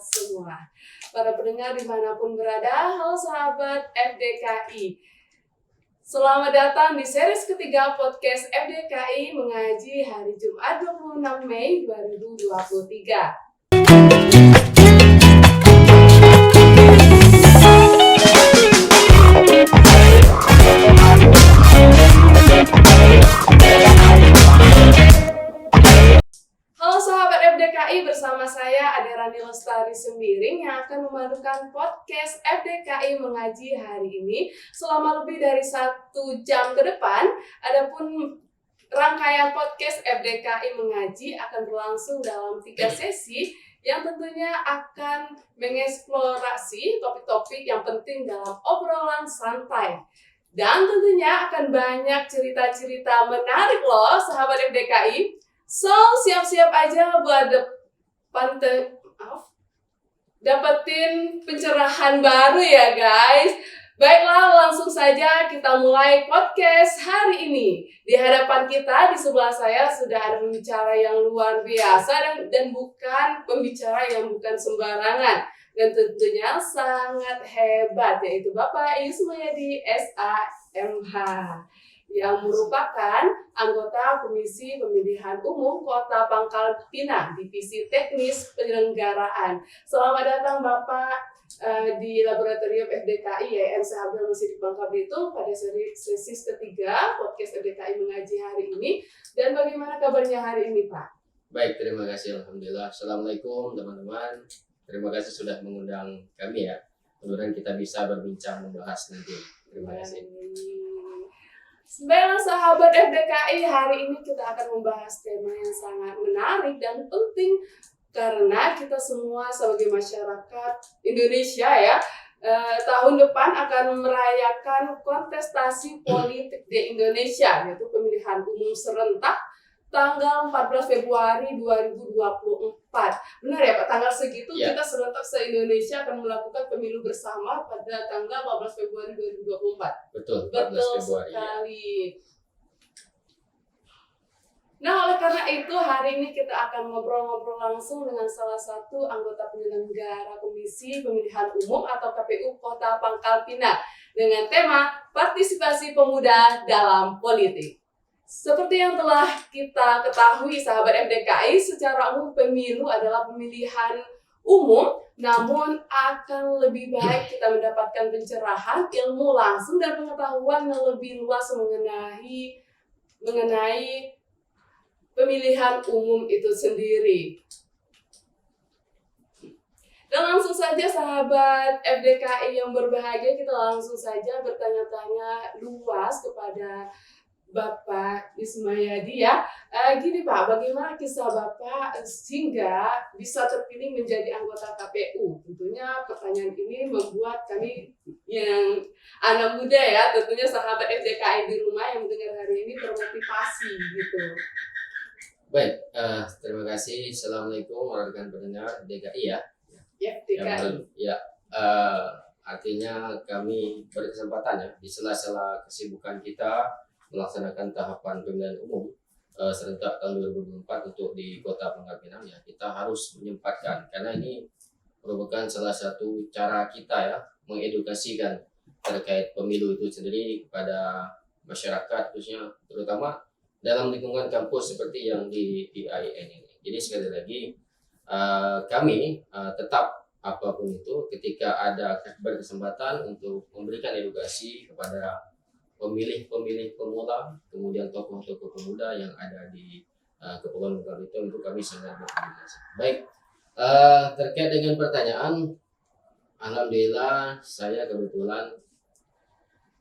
semua. Para pendengar dimanapun berada, halo sahabat FDKI. Selamat datang di series ketiga podcast FDKI mengaji hari Jumat 26 Mei 2023. Halo sahabat FDKI, bersama saya Aderani Lestari Sembiring yang akan memadukan podcast FDKI mengaji hari ini selama lebih dari 1 jam ke depan. Adapun rangkaian podcast FDKI mengaji akan berlangsung dalam 3 sesi yang tentunya akan mengeksplorasi topik-topik yang penting dalam obrolan santai. Dan tentunya akan banyak cerita-cerita menarik loh sahabat FDKI. So, siap-siap aja buat dapetin pencerahan baru ya guys. Baiklah, langsung saja kita mulai podcast hari ini. Di hadapan kita, di sebelah saya sudah ada pembicara yang luar biasa dan bukan pembicara yang bukan sembarangan. Dan tentunya sangat hebat, yaitu Bapak Ismayadi SAMH. Yang merupakan anggota Komisi Pemilihan Umum Kota Pangkal Pinang, Divisi Teknis Penyelenggaraan. Selamat datang Bapak di Laboratorium FDKI YN Sahabat Masih di Pangkal Belitung pada sesi ketiga podcast FDKI mengaji hari ini. Dan bagaimana kabarnya hari ini Pak? Baik, terima kasih. Alhamdulillah. Assalamualaikum teman-teman. Terima kasih sudah mengundang kami ya. Mudah-mudahan kita bisa berbincang membahas nanti. Terima kasih. Baiklah sahabat FDKI, hari ini kita akan membahas tema yang sangat menarik dan penting karena kita semua sebagai masyarakat Indonesia ya, tahun depan akan merayakan kontestasi politik di Indonesia, yaitu pemilihan umum serentak tanggal 14 Februari 2024. Benar ya Pak, tanggal segitu ya. Kita serentak se-Indonesia akan melakukan pemilu bersama pada tanggal 14 Februari 2024. Betul, 14 Betul Februari. Sekali. Nah, oleh karena itu hari ini kita akan ngobrol-ngobrol langsung dengan salah satu anggota penyelenggara Komisi Pemilihan Umum atau KPU Kota Pangkal Pinang dengan tema Partisipasi Pemuda dalam Politik. Seperti yang telah kita ketahui sahabat FDKI, secara umum pemilu adalah pemilihan umum, namun akan lebih baik kita mendapatkan pencerahan, ilmu langsung dan pengetahuan yang lebih luas mengenai pemilihan umum itu sendiri. Dan langsung saja sahabat FDKI yang berbahagia, kita langsung saja bertanya-tanya luas kepada Bapak Ismayadi ya. Gini Pak, bagaimana kisah Bapak sehingga bisa terpilih menjadi anggota KPU? Tentunya pertanyaan ini membuat kami yang anak muda ya, tentunya sahabat FDKI di rumah yang mendengar hari ini termotivasi gitu. Baik, terima kasih. Assalamualaikum warahmatullahi wabarakatuh. DKI ya. Ya, DKI. Artinya kami berkesempatan ya di sela-sela kesibukan kita melaksanakan tahapan pemilihan umum serentak tahun 2024 untuk di Kota Pangkal Pinang ya, kita harus menyempatkan karena ini merupakan salah satu cara kita ya mengedukasikan terkait pemilu itu sendiri kepada masyarakat khususnya terutama dalam lingkungan kampus seperti yang di IAIN ini. Jadi sekali lagi kami tetap apapun itu ketika ada berkesempatan untuk memberikan edukasi kepada pemilih pemula, kemudian tokoh-tokoh pemuda yang ada di Kepulauan Pangkal Belitung itu kami sangat berterima kasih. Baik, terkait dengan pertanyaan, alhamdulillah saya kebetulan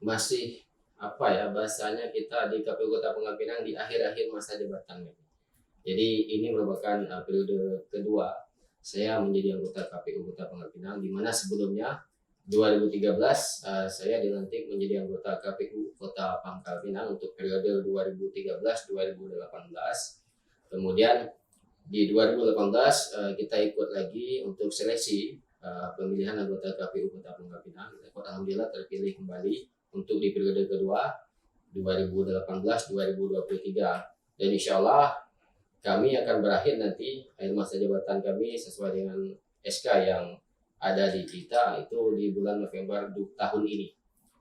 masih bahasanya kita di KPU Kota Pangkal Pinang di akhir-akhir masa jabatannya. Jadi ini merupakan periode kedua saya menjadi anggota KPU Kota Pangkal Pinang, di mana sebelumnya 2013 saya dilantik menjadi anggota KPU Kota Pangkal Pinang untuk periode 2013-2018. Kemudian di 2018 kita ikut lagi untuk seleksi pemilihan anggota KPU Kota Pangkal Pinang. Alhamdulillah terpilih kembali untuk di periode kedua 2018-2023. Dan insya Allah kami akan berakhir nanti akhir masa jabatan kami sesuai dengan SK yang ada di kita itu di bulan November tahun ini.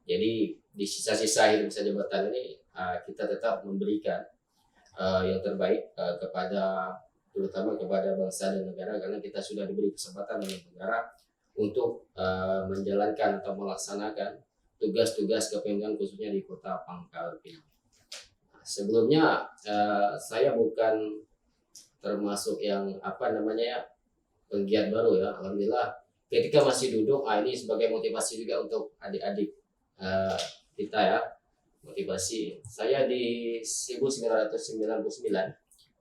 Jadi di sisa-sisa akhir masa jabatan ini kita tetap memberikan yang terbaik terutama kepada bangsa dan negara, karena kita sudah diberi kesempatan oleh negara untuk menjalankan atau melaksanakan tugas-tugas kepemimpinan khususnya di Kota Pangkal Pinang. Sebelumnya saya bukan termasuk yang penggiat baru ya. Alhamdulillah ketika masih duduk, ini sebagai motivasi juga untuk adik-adik kita ya. Motivasi saya di 1999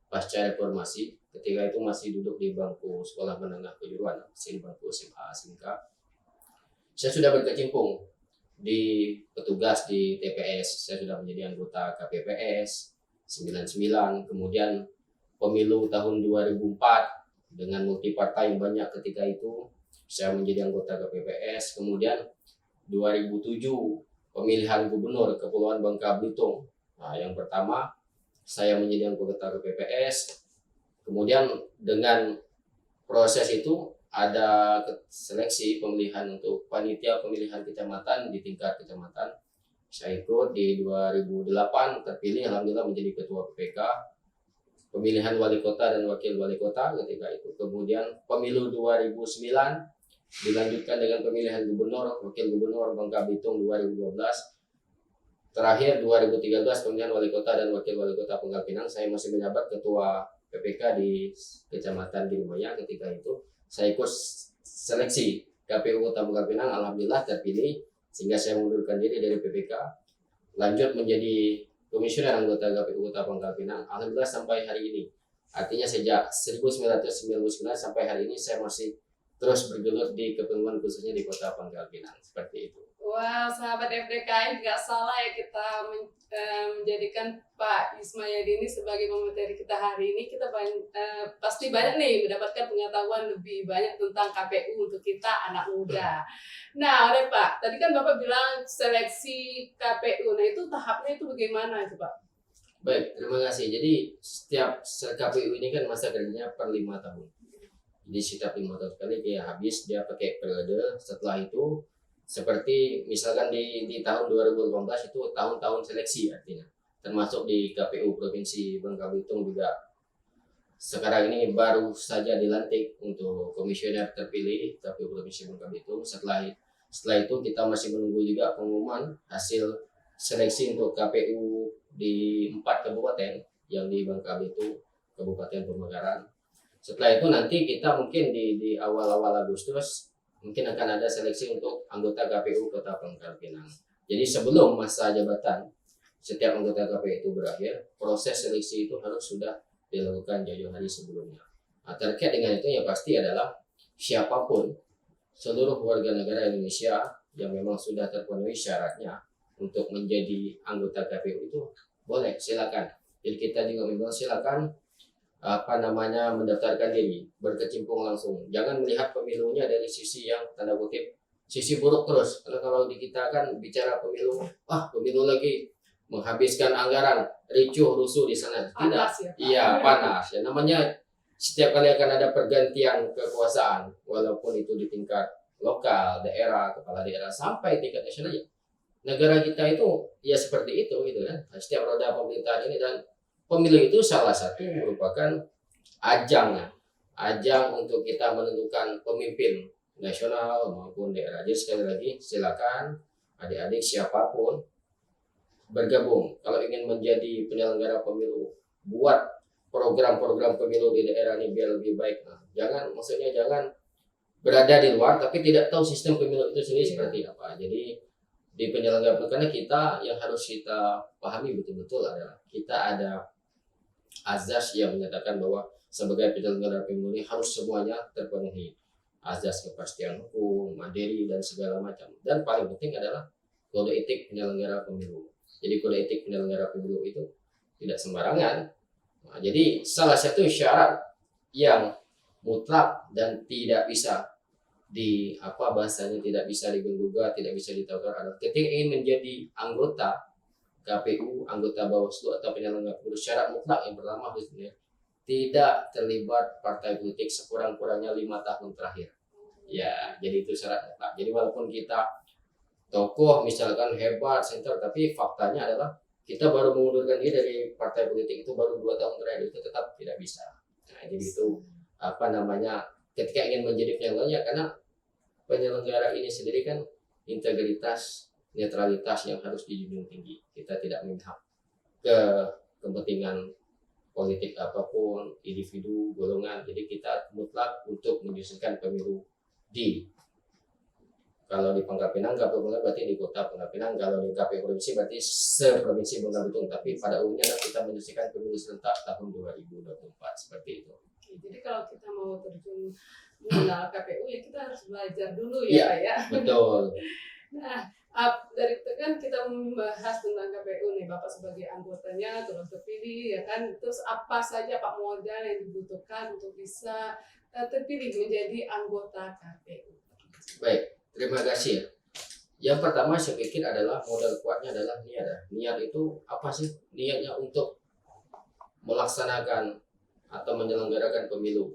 pasca reformasi, ketika itu masih duduk di bangku sekolah menengah kejuruan, masih di bangku SMA SMK. Saya sudah berkecimpung di petugas di TPS, saya sudah menjadi anggota KPPS 99, kemudian pemilu tahun 2004 dengan multi partai yang banyak ketika itu, saya menjadi anggota KPPS, kemudian 2007 pemilihan gubernur Kepulauan Bangka Belitung. Yang pertama saya menjadi anggota KPPS, kemudian dengan proses itu ada seleksi pemilihan untuk panitia pemilihan kecamatan di tingkat kecamatan. Saya ikut di 2008, terpilih alhamdulillah menjadi ketua PPK. Pemilihan wali kota dan wakil wali kota ketika itu. Kemudian pemilu 2009 dilanjutkan dengan pemilihan gubernur, wakil gubernur Bangka Belitung 2012. Terakhir 2013 pemilihan wali kota dan wakil wali kota Pangkal Pinang. Saya masih menjabat ketua PPK di Kecamatan Ginimaya ketika itu. Saya ikut seleksi KPU Kota Pangkal Pinang, alhamdulillah terpilih sehingga saya mengundurkan diri dari PPK. Lanjut menjadi komisioner anggota KPU Kota Pangkal Pinang, alhamdulillah sampai hari ini. Artinya sejak 1999 sampai hari ini saya masih terus bergelut di kepemimpinan khususnya di Kota Pangkal Pinang, seperti itu. Wow, sahabat FDKI, nggak salah ya kita menjadikan Pak Ismayadi ini sebagai pemateri kita hari ini. Kita pasti banyak nih mendapatkan pengetahuan lebih banyak tentang KPU untuk kita anak muda. Nah, oleh Pak, tadi kan Bapak bilang seleksi KPU, nah itu tahapnya itu bagaimana itu Pak? Baik, terima kasih. Jadi setiap KPU ini kan masa kerjanya per 5 tahun. Jadi setiap 5 tahun sekali dia habis, dia pakai periode. Setelah itu seperti misalkan di tahun 2018 itu tahun-tahun seleksi artinya, termasuk di KPU Provinsi Bangka Belitung juga sekarang ini baru saja dilantik untuk komisioner terpilih KPU Provinsi Bangka Belitung. Setelah itu kita masih menunggu juga pengumuman hasil seleksi untuk KPU di 4 kabupaten yang di Bangka Belitung, Kabupaten Pemekaran. Setelah itu nanti kita mungkin di awal-awal Agustus mungkin akan ada seleksi untuk anggota KPU Kota Pangkal Pinang. Jadi sebelum masa jabatan setiap anggota KPU itu berakhir, proses seleksi itu harus sudah dilakukan jauh-jauh hari sebelumnya. Nah, terkait dengan itu yang pasti adalah siapapun seluruh warga negara Indonesia yang memang sudah terpenuhi syaratnya untuk menjadi anggota KPU itu boleh, silakan. Jadi kita juga memang silakan mendaftarkan diri, berkecimpung langsung. Jangan melihat pemilunya dari sisi yang tanda kutip sisi buruk terus. Karena kalau di kita kan bicara pemilu, pemilu lagi menghabiskan anggaran, ricuh rusuh di sana. Panas Tidak, ya, Pak. Iya panas. Ya, namanya setiap kali akan ada pergantian kekuasaan, walaupun itu di tingkat lokal, daerah, kepala daerah sampai tingkat nasional. Ya. Negara kita itu ya seperti itu gitu kan. Setiap roda pemerintahan ini, dan pemilu itu salah satu merupakan ajang untuk kita menentukan pemimpin nasional maupun daerah. Jadi sekali lagi silakan adik-adik siapapun bergabung kalau ingin menjadi penyelenggara pemilu, buat program-program pemilu di daerah ini biar lebih baik. Jangan berada di luar tapi tidak tahu sistem pemilu itu sendiri seperti apa. Jadi di penyelenggara karena kita yang harus kita pahami betul-betul adalah kita ada azas yang menyatakan bahwa sebagai penyelenggara pemilu ini harus semuanya terpenuhi. Azas kepastian hukum, mandiri dan segala macam. Dan paling penting adalah kode etik penyelenggara pemilu. Jadi kode etik penyelenggara pemilu itu tidak sembarangan. Nah, jadi salah satu syarat yang mutlak dan tidak bisa bahasanya tidak bisa digenggugat, tidak bisa ditawar adalah ketika ingin menjadi anggota KPU, anggota Bawaslu atau penyelenggara pemilu, syarat mutlak yang pertama harusnya tidak terlibat partai politik sekurang-kurangnya 5 tahun terakhir. Ya, jadi itu syarat mutlak. Jadi walaupun kita tokoh misalkan hebat, center, tapi faktanya adalah kita baru mengundurkan diri dari partai politik itu baru 2 tahun terakhir itu tetap tidak bisa. Nah, jadi itu apa namanya ketika ingin menjadi penyelenggara karena penyelenggara ini sendiri kan integritas, netralitas yang harus dijunjung tinggi. Kita tidak memihak ke kepentingan politik apapun, individu, golongan. Jadi kita mutlak untuk menyusunkan pemilu di kalau di Pangkal Pinang, berarti di Kota Pangkal Pinang. Kalau di KPU provinsi berarti seprovinsi Bangka Belitung. Tapi pada umumnya kita menyusun pemilu serentak tahun 2024 seperti itu. Jadi kalau kita mau terjun mengenal KPU ya kita harus belajar dulu Iya, Pak ya. Betul. Nah, dari itu kan kita membahas tentang KPU nih, Bapak sebagai anggotanya terus terpilih ya kan. Terus apa saja Pak modal yang dibutuhkan untuk bisa terpilih menjadi anggota KPU? Baik, terima kasih ya. Yang pertama saya pikir adalah modal kuatnya adalah niat. Niat itu apa sih? Niatnya untuk melaksanakan atau menyelenggarakan pemilu.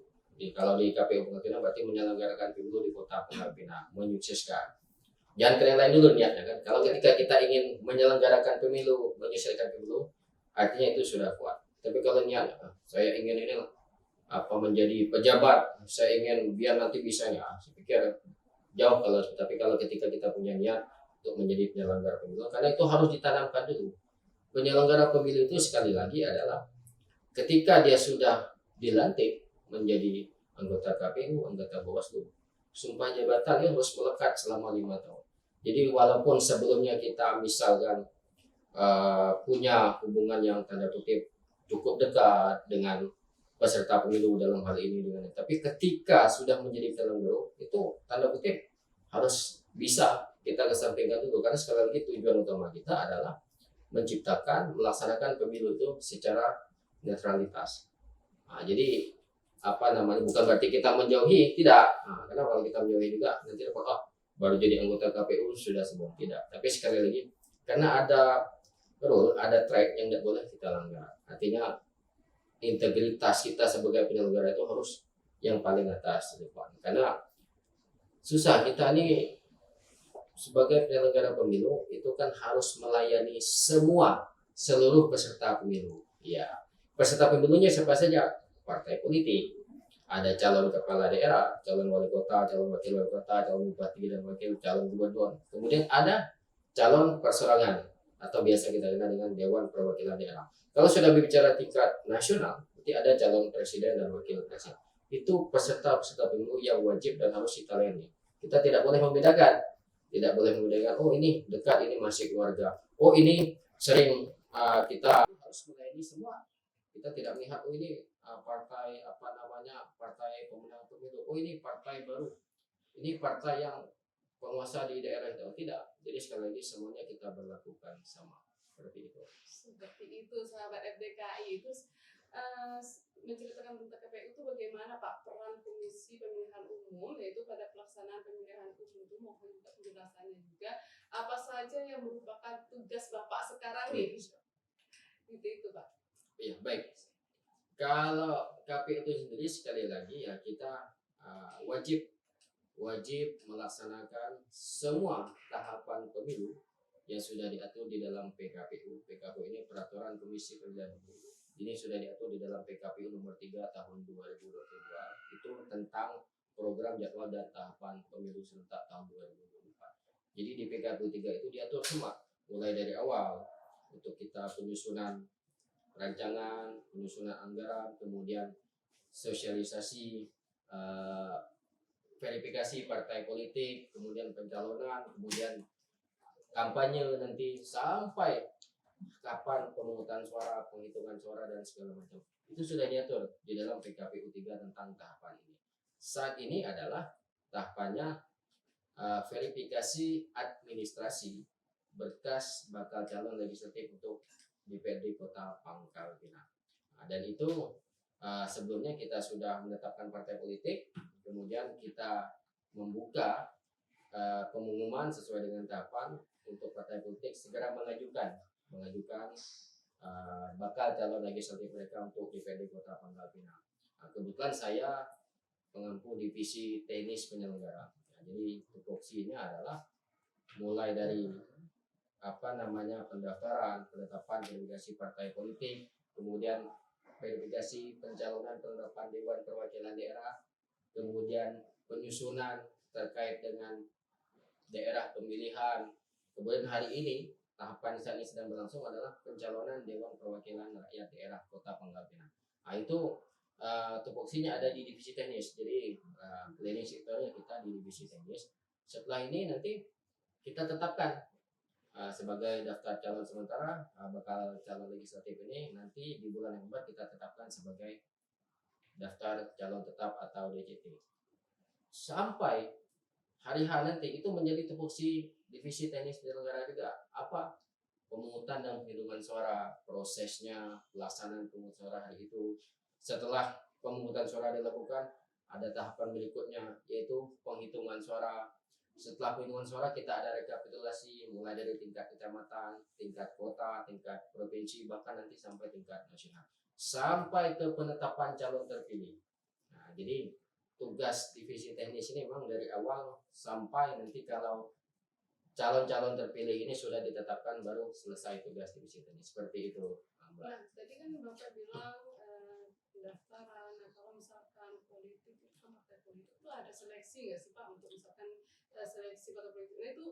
Kalau di KPU Pangkal Pinang berarti menyelenggarakan pemilu di Kota Pangkal Pinang, menyukseskan. Jangan ke yang lain dulu niatnya kan. Kalau ketika kita ingin menyelenggarakan pemilu, menyelesaikan pemilu, artinya itu sudah kuat. Tapi kalau niat, saya ingin ini apa menjadi pejabat, saya ingin biar nanti bisanya, saya pikir jauh kalau. Tapi kalau ketika kita punya niat untuk menjadi penyelenggara pemilu, karena itu harus ditanamkan dulu. Penyelenggara pemilu itu sekali lagi adalah ketika dia sudah dilantik menjadi anggota KPU, anggota Bawaslu, sumpah jabatan dia harus melekat selama 5 tahun. Jadi walaupun sebelumnya kita misalkan punya hubungan yang tanda kutip cukup dekat dengan peserta pemilu dalam hal ini tapi ketika sudah menjadi penyelenggara itu tanda kutip harus bisa kita kesampingkan dulu karena sekali lagi tujuan utama kita adalah melaksanakan pemilu itu secara netralitas. Nah, jadi bukan berarti kita menjauhi, tidak. Karena kalau kita menjauhi juga nanti baru jadi anggota KPU sudah semua, tidak. Tapi sekali lagi karena ada rule, ada track yang tidak boleh kita langgar. Artinya integritas kita sebagai penyelenggara itu harus yang paling atas depan. Karena susah kita ini sebagai penyelenggara pemilu itu kan harus melayani seluruh peserta pemilu. Ya, peserta pemilunya siapa saja? Partai politik. Ada calon kepala daerah, calon wali kota, calon wakil wali kota, calon bupati dan wakil, calon gubernur. Kemudian ada calon perseorangan atau biasa kita kenal dengan Dewan Perwakilan Daerah. Kalau sudah berbicara tingkat nasional, berarti ada calon presiden dan wakil presiden. Itu peserta pemilu yang wajib dan harus kita layani. Kita tidak boleh membedakan. Oh ini dekat, ini masih keluarga. Oh ini sering kita harus melayani semua. Kita tidak melihat ini partai partai pemenang pemilu. Oh ini partai baru. Ini partai yang penguasa di daerah itu. Tidak. Jadi sekali lagi semuanya kita berlakukan sama seperti itu. Seperti itu sahabat FDKI. Terus menceritakan tentang KPU itu bagaimana Pak peran Komisi Pemilihan Umum yaitu pada pelaksanaan pemilihan umum itu mohon juga penjelasannya juga apa saja yang merupakan tugas Bapak sekarang nih. Itu Pak. Iya baik. Kalau KPU itu sendiri sekali lagi ya kita wajib melaksanakan semua tahapan pemilu yang sudah diatur di dalam PKPU. PKPU ini peraturan Komisi Pemilihan Umum. Ini sudah diatur di dalam PKPU nomor 3 tahun 2022. Itu tentang program jadwal dan tahapan pemilu serentak tahun 2024. Jadi di PKPU 3 itu diatur semua mulai dari awal untuk kita penyusunan rancangan, penyusunan anggaran, kemudian sosialisasi, verifikasi partai politik, kemudian pencalonan, kemudian kampanye nanti sampai kapan pemungutan suara, penghitungan suara dan segala macam. Itu sudah diatur di dalam PKPU 3 tentang tahapan ini. Saat ini adalah tahapannya verifikasi administrasi berkas bakal calon legislatif untuk DPRD Kota Pangkal Pinang. Dan itu sebelumnya kita sudah menetapkan partai politik, kemudian kita membuka pengumuman sesuai dengan tahapan untuk partai politik segera mengajukan bakal calon legislatif mereka untuk DPRD Kota Pangkal Pinang. Kebetulan saya pengampu divisi teknis penyelenggara. Nah, jadi tupoksinya adalah mulai dari pendaftaran, penetapan verifikasi partai politik, kemudian verifikasi pencalonan penetapan Dewan Perwakilan Daerah, kemudian penyusunan terkait dengan daerah pemilihan. Kemudian hari ini tahapan saat ini sedang berlangsung adalah pencalonan Dewan Perwakilan Rakyat Daerah Kota Pangkal Pinang. Nah itu tupoksinya ada di divisi teknis. Jadi planning sektornya kita di divisi teknis. Setelah ini nanti kita tetapkan sebagai daftar calon sementara bakal calon legislatif ini nanti di bulan November kita tetapkan sebagai daftar calon tetap atau DCT. Sampai hari H nanti itu menjadi tupoksi divisi teknis penyelenggara juga apa pemungutan dan penghitungan suara, prosesnya, pelaksanaan pemungutan suara hari itu. Setelah pemungutan suara dilakukan, ada tahapan berikutnya yaitu penghitungan suara. Setelah penghitungan suara kita ada rekapitulasi mulai dari tingkat kecamatan, tingkat kota, tingkat provinsi, bahkan nanti sampai tingkat nasional. Sampai ke penetapan calon terpilih. Nah, jadi tugas divisi teknis ini memang dari awal sampai nanti kalau calon-calon terpilih ini sudah ditetapkan baru selesai tugas divisi teknis. Seperti itu. Nah, tadi kan Bapak bilang pendaftaran, nah kalau misalkan politik itu kan partai politik itu ada seleksi nggak sih Pak untuk misalkan seleksi partai politik itu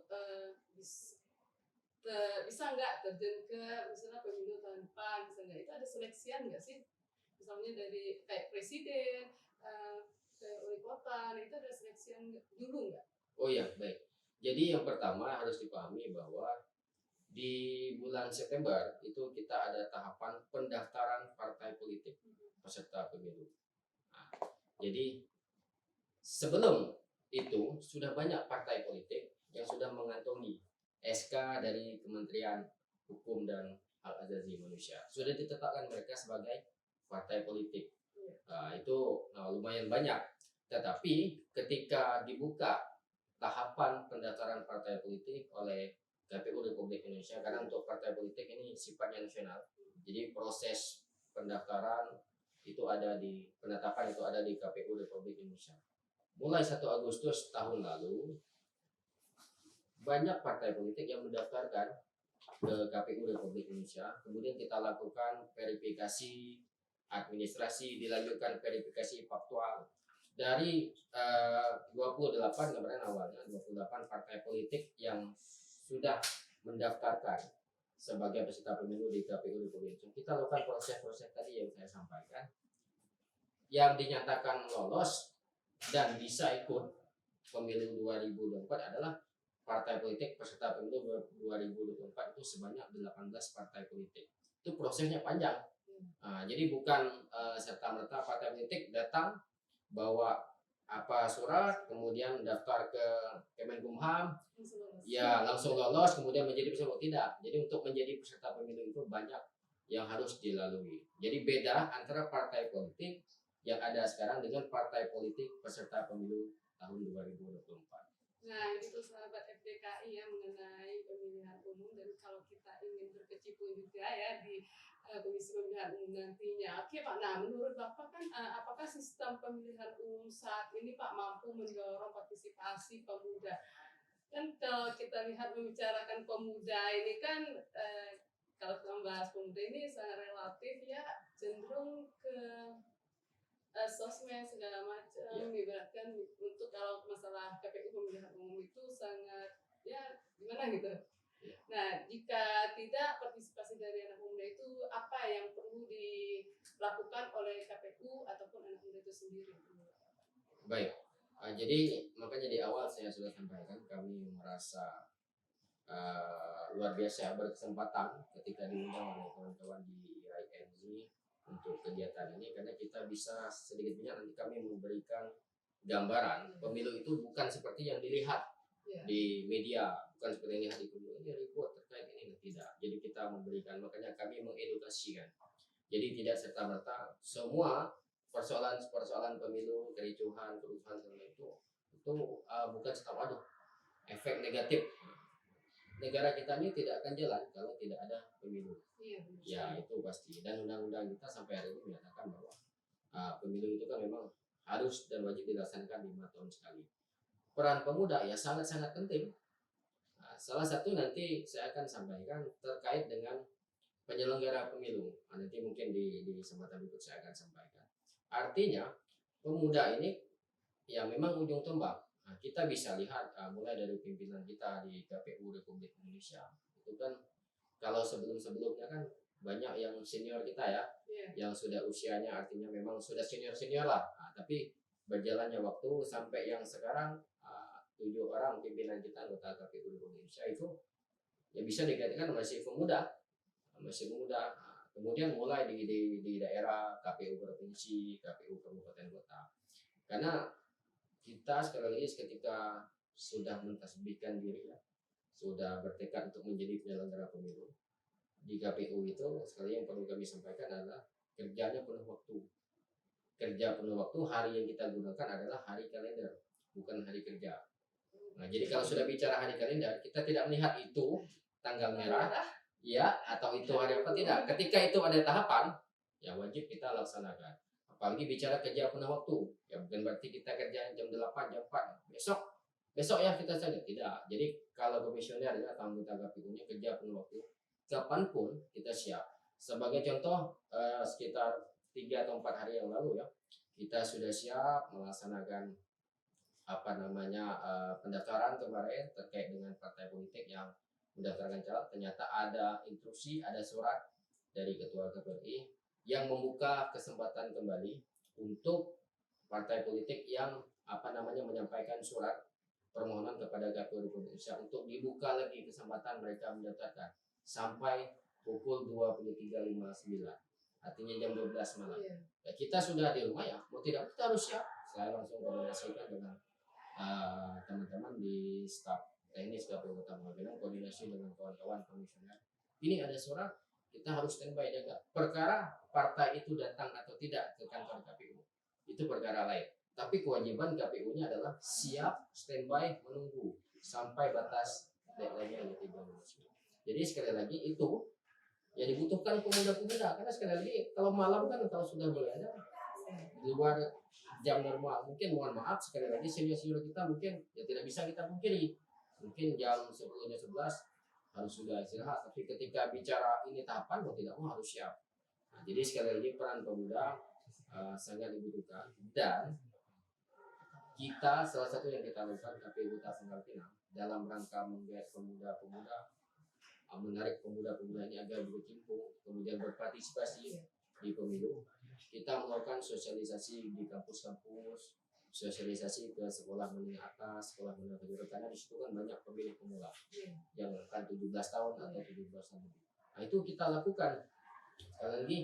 bisa nggak terjun ke misalnya pemilu tahun depan, misalnya itu ada seleksian nggak sih? Misalnya dari kayak presiden, kayak wali kota, nah itu ada seleksian dulu nggak? Oh ya, baik. Jadi yang pertama harus dipahami bahwa di bulan September itu kita ada tahapan pendaftaran partai politik peserta pemilu. Nah, jadi sebelum itu sudah banyak partai politik yang sudah mengantongi SK dari Kementerian Hukum dan Hak Asasi Manusia. Sudah ditetapkan mereka sebagai partai politik. Itu lumayan banyak. Tetapi ketika dibuka tahapan pendaftaran partai politik oleh KPU Republik Indonesia, karena untuk partai politik ini sifatnya nasional, jadi proses pendaftaran itu ada di penetapan itu ada di KPU Republik Indonesia. Mulai 1 Agustus tahun lalu banyak partai politik yang mendaftarkan ke KPU Republik Indonesia, kemudian kita lakukan verifikasi administrasi, dilanjutkan verifikasi faktual. Dari 28 kemarin awalnya 28 partai politik yang sudah mendaftarkan sebagai peserta pemilu di KPU Republik Indonesia. Kita lakukan proses-proses tadi yang saya sampaikan. Yang dinyatakan lolos dan bisa ikut pemilu 2024 adalah partai politik peserta pemilu 2024 itu sebanyak 18 partai politik. Itu prosesnya panjang. Jadi bukan serta-merta partai politik datang bawa surat kemudian daftar ke Kemenkumham ya langsung lolos kemudian menjadi peserta. Tidak. Jadi untuk menjadi peserta pemilu itu banyak yang harus dilalui. Jadi beda antara partai politik yang ada sekarang dengan partai politik peserta pemilu tahun 2024. Nah, itu sahabat FDKI ya mengenai pemilihan umum, dan kalau kita ingin berkecimpung juga ya di Komisi Pemilihan Umum nantinya. Oke Pak, nah menurut Bapak kan apakah sistem pemilihan umum saat ini Pak mampu mendorong partisipasi pemuda? Kan kalau kita lihat membicarakan pemuda ini kan kalau kita membahas pemuda ini sangat relatif ya, cenderung ke sosmed segala macam, ibaratkan untuk kalau masalah KPU pemilihan umum itu sangat ya gimana gitu. Nah, jika tidak partisipasi dari anak muda itu apa yang perlu dilakukan oleh KPU ataupun anak muda itu sendiri? Baik, jadi makanya di awal saya sudah sampaikan kami merasa luar biasa berkesempatan ketika diundang oleh kawan-kawan di IMZ untuk kegiatan ini, karena kita bisa sedikit banyak nanti kami memberikan gambaran pemilu itu bukan seperti yang dilihat di media, bukan seperti yang dilihat di pemilu ini report terkait ini, tidak. Jadi kita memberikan, makanya kami mengedukasikan. Jadi tidak serta-merta semua persoalan pemilu, kericuhan, kerusuhan itu bukan serta aduh efek negatif. Negara kita ini tidak akan jalan kalau tidak ada pemilu. Ya itu pasti. Dan undang-undang kita sampai hari ini menyatakan bahwa pemilu itu kan memang harus dan wajib dilaksanakan 5 tahun sekali. Peran pemuda ya sangat-sangat penting. Nah, salah satu nanti saya akan sampaikan terkait dengan penyelenggara pemilu. Nah, nanti mungkin di kesempatan berikut saya akan sampaikan. Artinya pemuda ini ya memang ujung tombak. Nah, kita bisa lihat mulai dari pimpinan kita di KPU Republik Indonesia. Itu kan kalau sebelum-sebelumnya kan banyak yang senior kita ya, yang sudah usianya artinya memang sudah senior-senior lah. Nah, tapi berjalannya waktu sampai yang sekarang 7 orang pimpinan kita anggota KPU Republik Indonesia itu ya bisa dikatakan masih pemuda, masih muda. Nah, kemudian mulai di daerah KPU provinsi, KPU kabupaten kota. Karena kita sekali lagi ketika sudah mentasbihkan diri ya, sudah bertekad untuk menjadi penyelenggara pemilu di KPU itu sekali yang perlu kami sampaikan adalah kerjanya penuh waktu. Kerja penuh waktu, hari yang kita gunakan adalah hari kalender, bukan hari kerja. Nah, jadi kalau sudah bicara hari kalender, kita tidak melihat itu tanggal merah, ya, atau itu hari apa tidak. Ketika itu ada tahapan, ya wajib kita laksanakan. Apalagi bicara kerja penuh waktu, ya bukan berarti kita kerja jam 8, jam 4, besok ya kita saja. Tidak. Jadi kalau komisioner ya, atau anggota KPU-nya kerja penuh waktu, kapanpun kita siap. Sebagai contoh, sekitar 3 atau 4 hari yang lalu ya, kita sudah siap melaksanakan pendaftaran kemarin terkait dengan partai politik yang mendaftarkan caleg. Ternyata ada instruksi, ada surat dari Ketua KPRI yang membuka kesempatan kembali untuk partai politik yang menyampaikan surat permohonan kepada KPU Republik Indonesia untuk dibuka lagi kesempatan mereka mendaftarkan sampai pukul 23.59, artinya jam 12 malam. Ya, kita sudah di rumah ya, mau tidak kita harus siap. Saya langsung koordinasikan dengan teman-teman di staf teknis KPU Kota Magelang, koordinasi dengan kawan-kawan komisioner. Ini ada surat, kita harus standby jaga. Perkara partai itu datang atau tidak ke kantor KPU itu perkara lain. Tapi kewajiban KPU-nya adalah siap standby menunggu sampai batas deadline-nya yang 30. Jadi sekali lagi itu ya dibutuhkan pemuda-pemuda, karena sekali lagi kalau malam kan kalau sudah berada di luar jam normal, mungkin mohon maaf sekali lagi senior-senior kita mungkin ya tidak bisa kita pungkiri, mungkin jam 10 jam 11 harus sudah istirahat, tapi ketika bicara ini tahapan mau tidak mau harus siap. Nah, jadi sekali lagi peran pemuda sangat dibutuhkan, dan kita salah satu yang kita lakukan KPU Kota Pangkal Pinang dalam rangka menggait pemuda-pemuda, menarik pemuda-pemuda ini agar berkecimpung kemudian berpartisipasi di pemilu. Kita melakukan sosialisasi di kampus-kampus, sosialisasi ke sekolah menengah atas, sekolah menengah kejuruteraan, karena di situ kan banyak pemilih pemula yang akan 17 tahun atau 17 tahun lebih. Nah, itu kita lakukan. Sekali lagi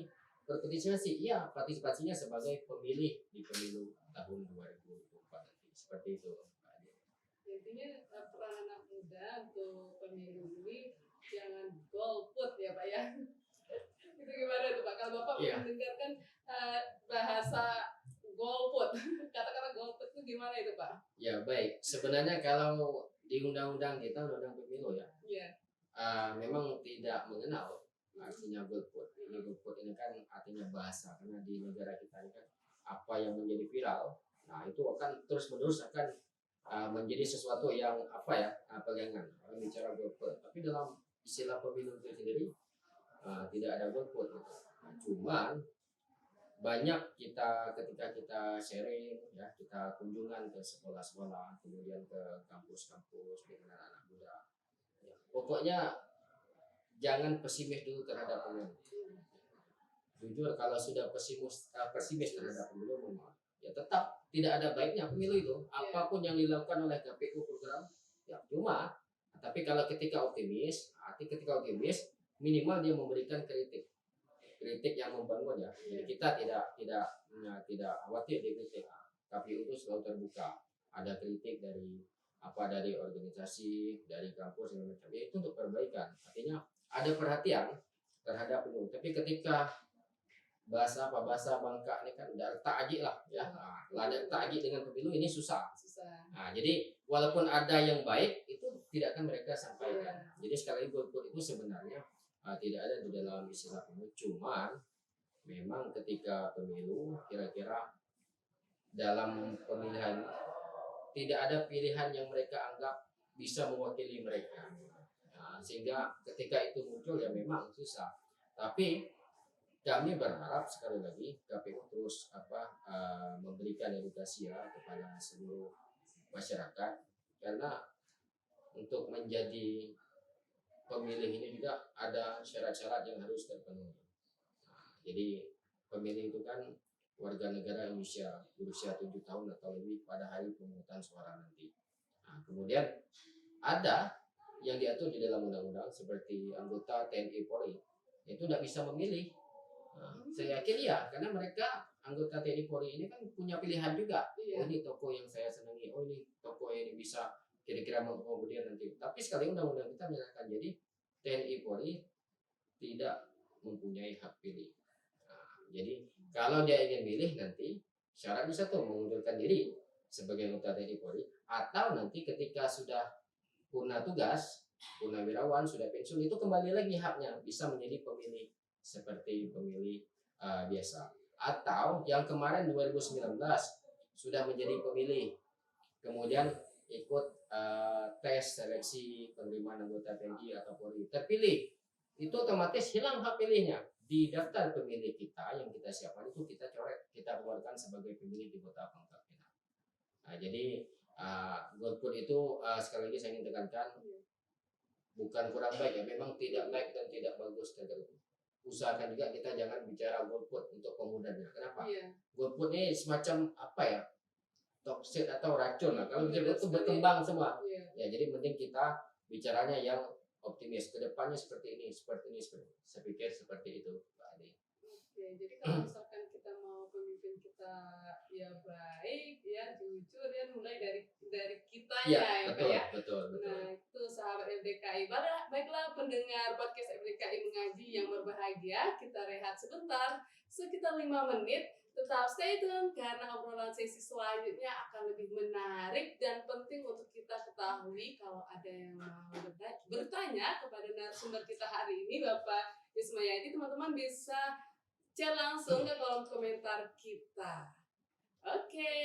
berpartisipasi, iya partisipasinya sebagai pemilih di pemilu tahun 2024 nanti. Seperti itu. Intinya peran anak muda untuk pemilu ini jangan golput ya Pak ya. Itu gimana tuh Pak? Kalau Bapak mendengarkan bahasa golput, kata-kata golput itu gimana itu Pak? Ya baik, sebenarnya kalau di undang-undang kita, undang-undang pemilu ya, memang tidak mengenal artinya golput. Ini golput ini kan artinya bahasa, karena di negara kita ini kan apa yang menjadi viral, nah itu akan terus-menerus akan menjadi sesuatu yang pegangan orang bicara golput. Tapi dalam istilah pemilu itu sendiri tidak ada golput gitu. Nah, cuman banyak ketika kita sharing ya, kita kunjungan ke sekolah-sekolah, kemudian ke kampus-kampus dengan anak muda ya, pokoknya jangan pesimis dulu terhadap pemilu. Jujur kalau sudah pesimis terhadap pemilu, ya tetap tidak ada baiknya pemilu itu. Apapun yang dilakukan oleh KPU program ya cuma, tapi kalau ketika optimis minimal dia memberikan kritik yang membangun ya. Jadi kita tidak khawatir dikritik. KPU itu selalu terbuka. Ada kritik dari organisasi, dari kampus dan macam itu untuk perbaikan. Artinya ada perhatian terhadap itu. Tapi ketika bahasa Bangka ini kan udah takjik lah ya. Ada takjik dengan pemilu ini susah. Nah, jadi walaupun ada yang baik itu tidak akan mereka sampaikan. Jadi sekali lagi golput itu sebenarnya tidak ada di dalam istilah pemilu. Cuman memang ketika pemilu kira-kira dalam pemilihan tidak ada pilihan yang mereka anggap bisa mewakili mereka. Nah, sehingga ketika itu muncul ya memang susah. Tapi kami berharap sekali lagi KPU terus memberikan edukasi ya kepada seluruh masyarakat, karena untuk menjadi pemilih ini juga ada syarat-syarat yang harus terpenuhi. Nah, jadi pemilih itu kan warga negara Indonesia berusia 7 tahun atau lebih pada hari pemungutan suara nanti. Nah, kemudian ada yang diatur di dalam undang-undang seperti anggota TNI Polri itu tidak bisa memilih. Nah, saya yakin ya, karena mereka anggota TNI Polri ini kan punya pilihan juga. Oh, ini tokoh yang saya senangi, oh ini tokoh ini bisa kira-kira mengakomodir nanti. Tapi sekali undang-undang kita menyatakan jadi TNI Polri tidak mempunyai hak pilih. Nah, jadi kalau dia ingin pilih nanti syaratnya satu, mengundurkan diri sebagai anggota TNI Polri, atau nanti ketika sudah purna tugas, purnawirawan, sudah pensiun, itu kembali lagi haknya bisa menjadi pemilih seperti pemilih biasa. Atau yang kemarin 2019 sudah menjadi pemilih, kemudian ikut tes seleksi penerimaan anggota TNI atau Polri, terpilih, itu otomatis hilang hak pilihnya. Di daftar pemilih kita yang kita siapkan itu kita coret, kita keluarkan sebagai pemilih di Kota Pangkal Pinang. Nah, jadi golput itu sekali lagi saya ingin tekankan bukan kurang baik ya, memang tidak baik dan tidak bagus tergantung. Usahakan juga kita jangan bicara golput untuk pemudanya. Kenapa? Golput ini semacam apa ya? Toksik atau racun lah. Kalau itu berkembang semua. Ya, jadi penting kita bicaranya yang optimis. Kedepannya seperti ini, seperti ini. Saya pikir seperti itu, Pak Ade. Oke, jadi kalau misalkan kita mau pemimpin kita ya baik, ya jujur, ya mulai dari kitanya ya, betul, ya. Betul. Nah, itu sahabat FDKI. Baiklah pendengar podcast FDKI Mengaji yang berbahagia, kita rehat sebentar, sekitar 5 menit. Tetap stay tune karena obrolan sesi selanjutnya akan lebih menarik dan penting untuk kita ketahui. Kalau ada yang mau bertanya kepada narasumber kita hari ini, Bapak Ismayadi, teman-teman bisa chat langsung ke kolom komentar kita. Oke.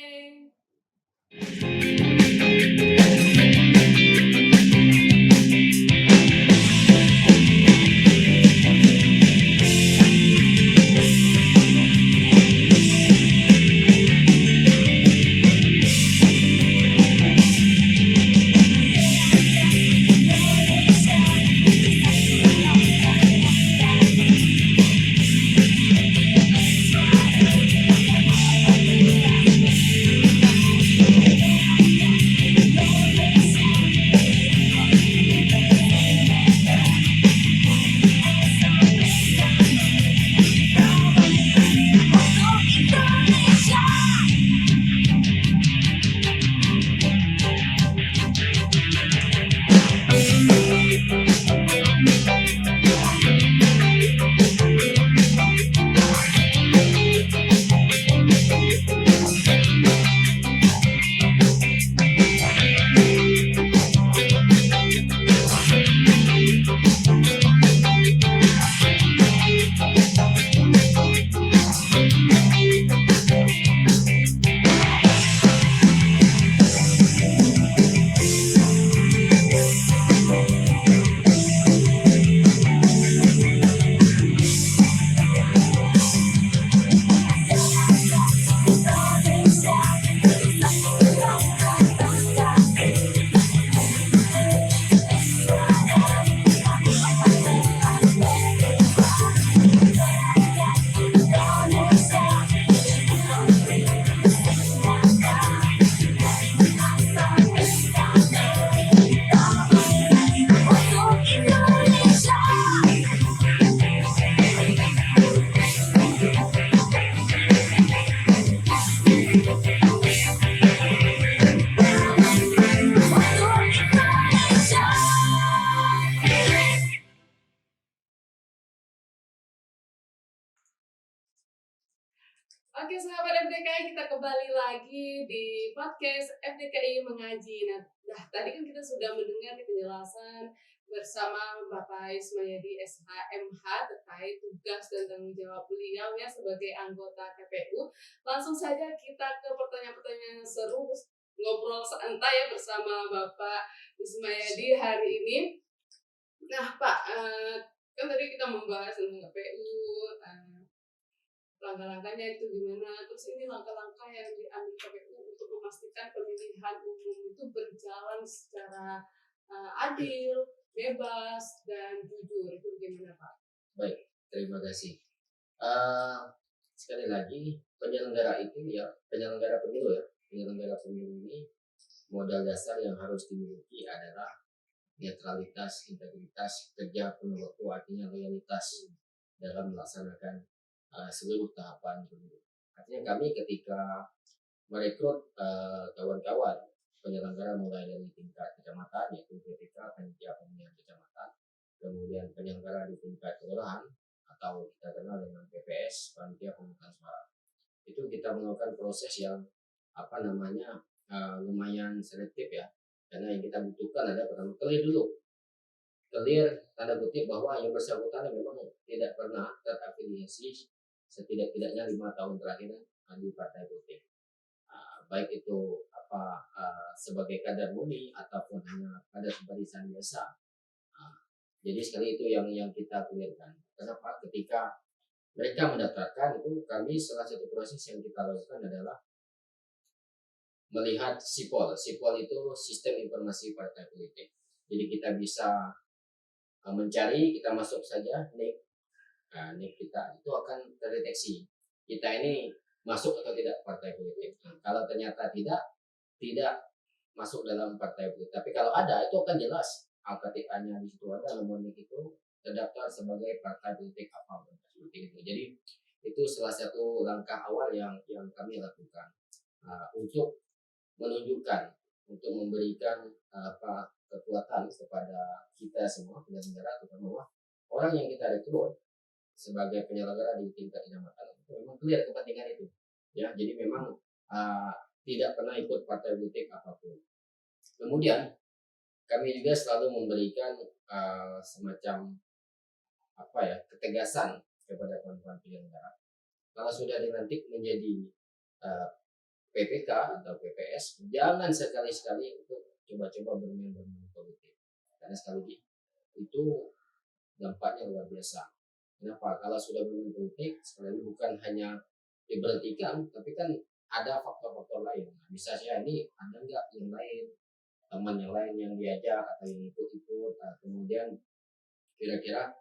Oke sahabat FDKI, kita kembali lagi di podcast FDKI Mengaji. Nah, tadi kan kita sudah mendengar penjelasan bersama Bapak Ismayadi SHMH terkait tugas dan tanggung jawab beliau ya sebagai anggota KPU. Langsung saja kita ke pertanyaan-pertanyaan seru, ngobrol santai ya bersama Bapak Ismayadi hari ini. Nah Pak, kan tadi kita membahas tentang KPU, langkah-langkahnya itu gimana, terus ini langkah-langkah yang diambil KPU untuk memastikan pemilihan umum itu berjalan secara adil, bebas, dan jujur. Itu gimana Pak? Baik, terima kasih. Eh, Sekali lagi penyelenggara pemilu ini modal dasar yang harus dimiliki adalah netralitas, integritas, kerja penuh waktu, artinya loyalitas dalam melaksanakan seluruh tahapan pemilu. Artinya kami ketika merekrut kawan-kawan penyelenggara mulai dari tingkat kecamatan yaitu PPK, panitia pemilihan kecamatan, kemudian penyelenggara di tingkat kelurahan atau kita kenal dengan PPS, panitia pemungutan suara. Itu kita melakukan proses yang lumayan selektif ya, karena yang kita butuhkan adalah pertama clear dulu, clear tanda kutip bahwa yang bersangkutan memang tidak pernah terafiliasi setidak-tidaknya 5 tahun terakhir di partai politik, baik itu sebagai kader murni ataupun hanya kader simpatisan biasa. Jadi sekali itu yang kita clearkan. Kenapa? Ketika mereka mendaftarkan itu, kami salah satu proses yang kita lakukan adalah melihat SIPOL. SIPOL itu sistem informasi partai politik. Jadi kita bisa mencari, kita masuk saja NIK. NIK kita itu akan terdeteksi kita ini masuk atau tidak partai politik. Kalau ternyata tidak masuk dalam partai politik, tapi kalau ada itu akan jelas. Al-Fatihahnya di situ ada, nomor NIK itu terdaftar sebagai partai politik apa seperti itu. Jadi itu salah satu langkah awal yang kami lakukan untuk menunjukkan, untuk memberikan kekuatan kepada kita semua penyelenggara, terutama bahwa orang yang kita rekrut sebagai penyelenggara di tingkat kecamatan itu memang clear kepentingan itu ya. Jadi memang tidak pernah ikut partai politik apapun. Kemudian kami juga selalu memberikan semacam ketegasan kepada kawan-kawan penyelenggara. Kalau sudah dilantik menjadi PPK atau PPS, jangan sekali-sekali untuk coba-coba bermain politik, karena sekali lagi itu dampaknya luar biasa. Kenapa? Kalau sudah bermain politik, sekali lagi bukan hanya diberhentikan, tapi kan ada faktor-faktor lain. Bisa saja ini ada nggak yang lain, teman yang lain yang diajak atau yang ikut-ikut, kemudian kira-kira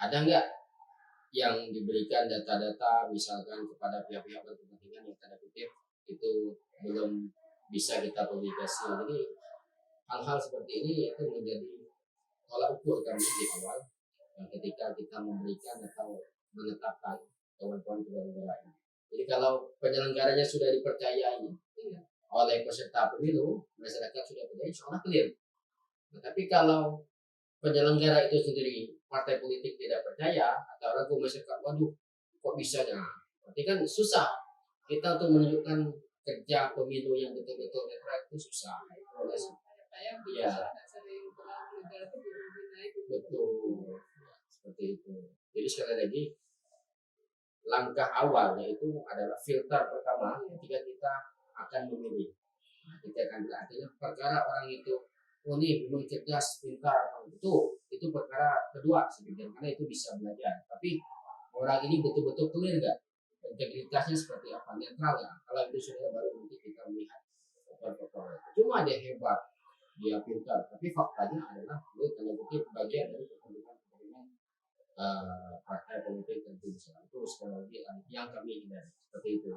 ada nggak yang diberikan data-data misalkan kepada pihak-pihak berkepentingan yang tanda kutip itu belum bisa kita publikasi. Jadi hal-hal seperti ini itu menjadi tolak ukur kami di awal ketika kita memberikan atau menetapkan kawan-kawan penyelenggara ini. Jadi kalau penyelenggaranya sudah dipercayai oleh peserta pemilu, masyarakat sudah percaya, insya clear. Nah, tapi kalau penyelenggara itu sendiri, partai politik tidak percaya atau ragu, masyarakat, waduh kok bisa ya? Berarti kan susah kita untuk menunjukkan kerja pemilu yang betul-betul netral itu susah. Ya, betul, seperti itu. Jadi sekali lagi langkah awalnya itu adalah filter pertama ketika kita akan memilih. Kita akan bilang artinya perkara orang itu ini memang cerdas, pintar, itu perkara kedua sebenarnya, karena itu bisa belajar. Tapi orang ini betul-betul clear nggak, integritasnya seperti apa, netral ya. Kalau itu sudah baru nanti kita melihat faktor-faktor. Cuma dia hebat, dia pintar, tapi faktanya adalah dia tanda kutip bagian dari kepentingan partai politik tentu misalnya. Itu sekali lagi yang kami hindari seperti itu.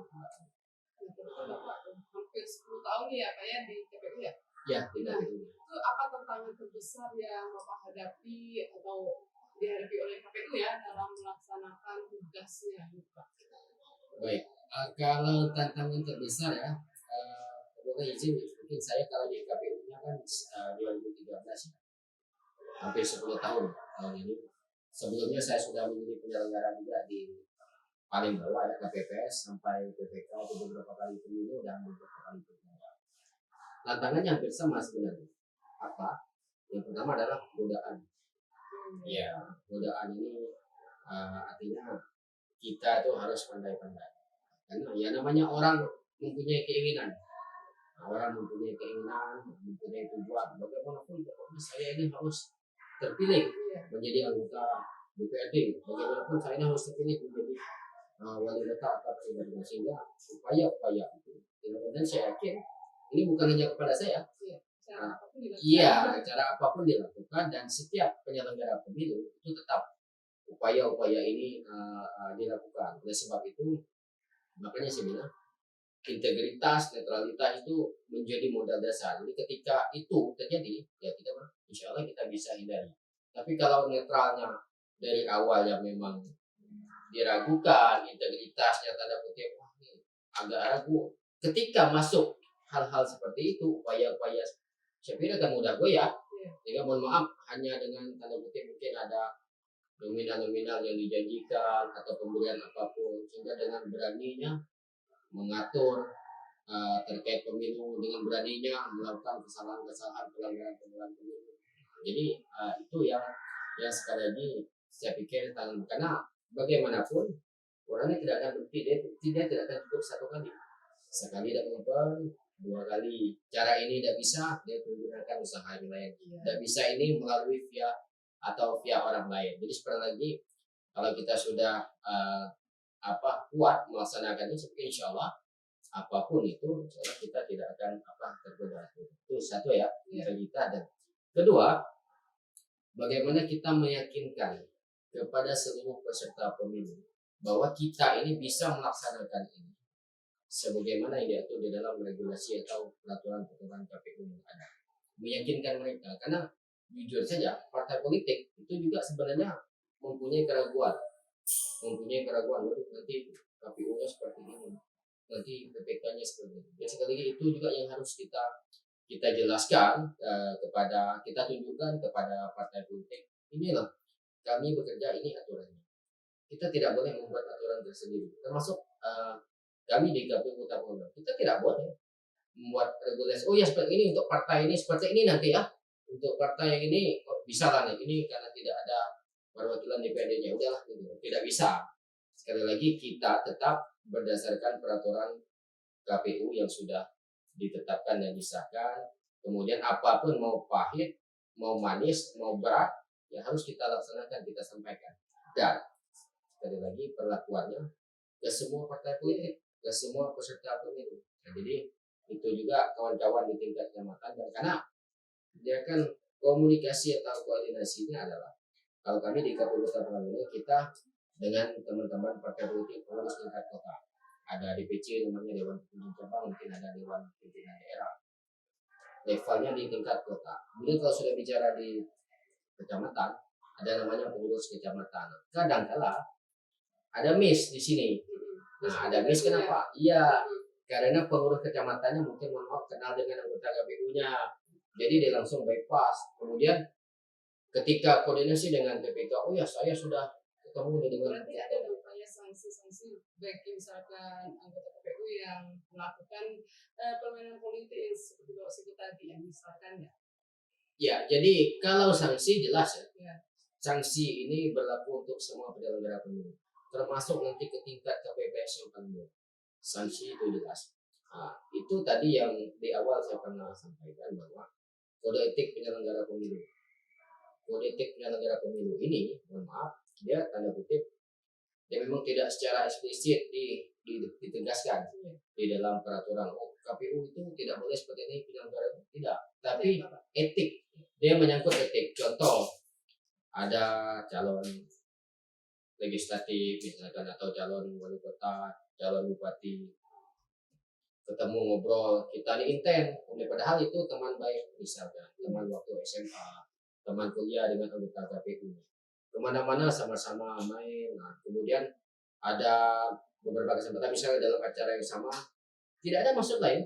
Hampir 10 tahun ya Pak ya di KPU ya? Ya, tidak itu. Itu apa tantangan terbesar yang Bapak hadapi atau dihadapi oleh KPU ya dalam melaksanakan tugasnya Pak? Baik, kalau tantangan terbesar ya, boleh izin mungkin saya kalau di KPU-nya kan 2013 ya, hampir 10 tahun ini. Sebelumnya saya sudah menjadi penyelenggara juga di paling bawah ya KPPS sampai PPK itu beberapa kali pemilu dan beberapa kali pilkada. Tantangannya hampir sama sebenarnya. Apa? Yang pertama adalah godaan. Ya, godaan ini artinya kita tuh harus pandai-pandai. Karena ya namanya orang mempunyai keinginan. Orang mempunyai keinginan, mempunyai tujuan. Bagaimanapun pokoknya saya ini harus terpilih menjadi anggota DPRD. Bagaimanapun saya ini harus terpilih menjadi wali kota atau presiden, sehingga upaya-upaya itu. Dan saya yakin ini bukan hanya kepada saya. Iya, cara apapun dilakukan dan setiap penyelenggara pemilu itu tetap upaya-upaya ini dilakukan. Oleh sebab itu, makanya saya bilang integritas, netralitas itu menjadi modal dasar. Jadi ketika itu terjadi, ya kita insya Allah kita bisa hindari. Tapi kalau netralnya dari awal yang memang diragukan, integritasnya tanda kutip agak ragu, ketika masuk hal-hal seperti itu, upaya-upaya saya pikir akan mudah goyah. Sehingga mohon maaf, hanya dengan tanda kutip mungkin ada nominal-nominal yang dijanjikan atau pemberian apapun, sehingga dengan beraninya mengatur terkait pemilu, dengan beraninya melakukan kesalahan-kesalahan pelanggaran pemilu. Jadi itu yang sekali lagi saya pikir karena bagaimanapun orangnya tidak akan berhenti, dia tidak akan cukup satu kali. Sekali tidak mengapa, dua kali. Cara ini tidak bisa, dia menggunakan usaha yang lain. Tidak bisa ini melalui via orang lain. Jadi sekali lagi kalau kita sudah kuat melaksanakan ini, insya Allah apapun itu, insya Allah kita tidak akan tergoda. Itu satu ya, kita. Dan kedua, bagaimana kita meyakinkan kepada seluruh peserta pemilu bahwa kita ini bisa melaksanakan ini sebagaimana yang diatur di dalam regulasi atau peraturan KPU yang ada. Meyakinkan mereka, karena jujur saja partai politik itu juga sebenarnya mempunyai keraguan, waduh nanti KPU-nya seperti ini, nanti PPK-nya seperti ini. Ya sekali lagi itu juga yang harus kita jelaskan kita tunjukkan kepada partai politik, inilah kami bekerja, ini aturannya. Kita tidak boleh membuat aturan tersendiri, termasuk kami di KPU Kota Bogor, kita tidak boleh membuat regulasi. Oh ya seperti ini untuk partai ini, seperti ini nanti ya. Untuk partai yang ini bisa lah nih, ini karena tidak ada perwakilan DPRD-nya, udahlah gitu. Tidak bisa. Sekali lagi kita tetap berdasarkan peraturan KPU yang sudah ditetapkan dan disahkan. Kemudian apapun mau pahit, mau manis, mau berat, ya harus kita laksanakan, kita sampaikan. Dan sekali lagi perlakuannya ke semua partai politik, ke semua peserta pemilu. Nah, jadi itu juga kawan-kawan di tingkat kecamatan, karena dia kan komunikasi atau koordinasinya adalah kalau kami di KPU Kota Bogor kita dengan teman-teman partai politik pengurus tingkat kota, ada DPC namanya Dewan Pimpinan Cabang, mungkin ada Dewan Pimpinan Daerah, levelnya di tingkat kota. Kemudian kalau sudah bicara di kecamatan, ada namanya pengurus kecamatan. Kadang-kala ada miss di sini. Nah, ada miss kenapa? Iya, karena pengurus kecamatannya mungkin kenal dengan anggota KPU-nya, jadi dia langsung bypass. Kemudian ketika koordinasi dengan PPK, oh ya saya sudah ketemu dengan. Berarti ada upaya sanksi-sanksi bagi misalkan anggota KPU yang melakukan permainan politik seperti Bapak tadi yang misalkan ya. Ya, jadi kalau sanksi jelas ya. Sanksi ini berlaku untuk semua penyelenggara pemilu, termasuk nanti ke tingkat KPPS yang paling bawah. Sanksi itu jelas. Nah, itu tadi yang di awal saya pernah sampaikan bahwa kode etik penyelenggara pemilu. Kode etik penyelenggara pemilu ini, mohon maaf, dia tanda kutip, dia memang tidak secara eksplisit ditegaskan di dalam peraturan. Oh, KPU itu tidak boleh seperti ini penyelenggara, tidak. Tapi etik, dia menyangkut etik. Contoh, ada calon legislatif misalkan atau calon wali kota, calon bupati, ketemu ngobrol, kita ini intent, padahal itu teman baik misalkan, teman waktu SMA, teman kuliah dengan anggota KPU, kemana-mana sama-sama main. Nah, kemudian ada beberapa kesempatan misalnya dalam acara yang sama, tidak ada maksud lain,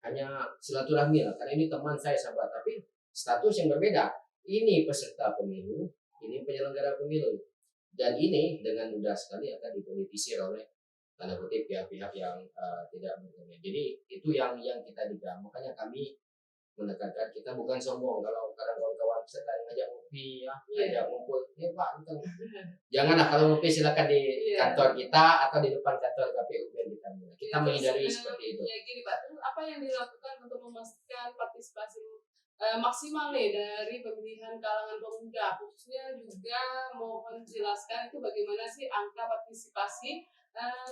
hanya silaturahmi lah, karena ini teman saya sahabat, tapi status yang berbeda. Ini peserta pemilu, ini penyelenggara pemilu. Dan ini dengan mudah sekali akan dipolitisir oleh tanda kutip pihak-pihak yang tidak berkenan. Jadi itu yang kita duga. Makanya kami menekankan, kita bukan sombong kalau kadang kawan-kawan peserta ngajak ngopi ya, ngajak ngumpul, Pak, gitu. Janganlah kalau ngopi silakan di kantor kita atau di depan kantor KPU biar kita mulai. Kita menghindari seperti itu. Ya gini Pak, terus apa yang dilakukan untuk memastikan partisipasi maksimal nih dari pemilihan kalangan pemuda, khususnya juga mohon jelaskan itu bagaimana sih angka partisipasi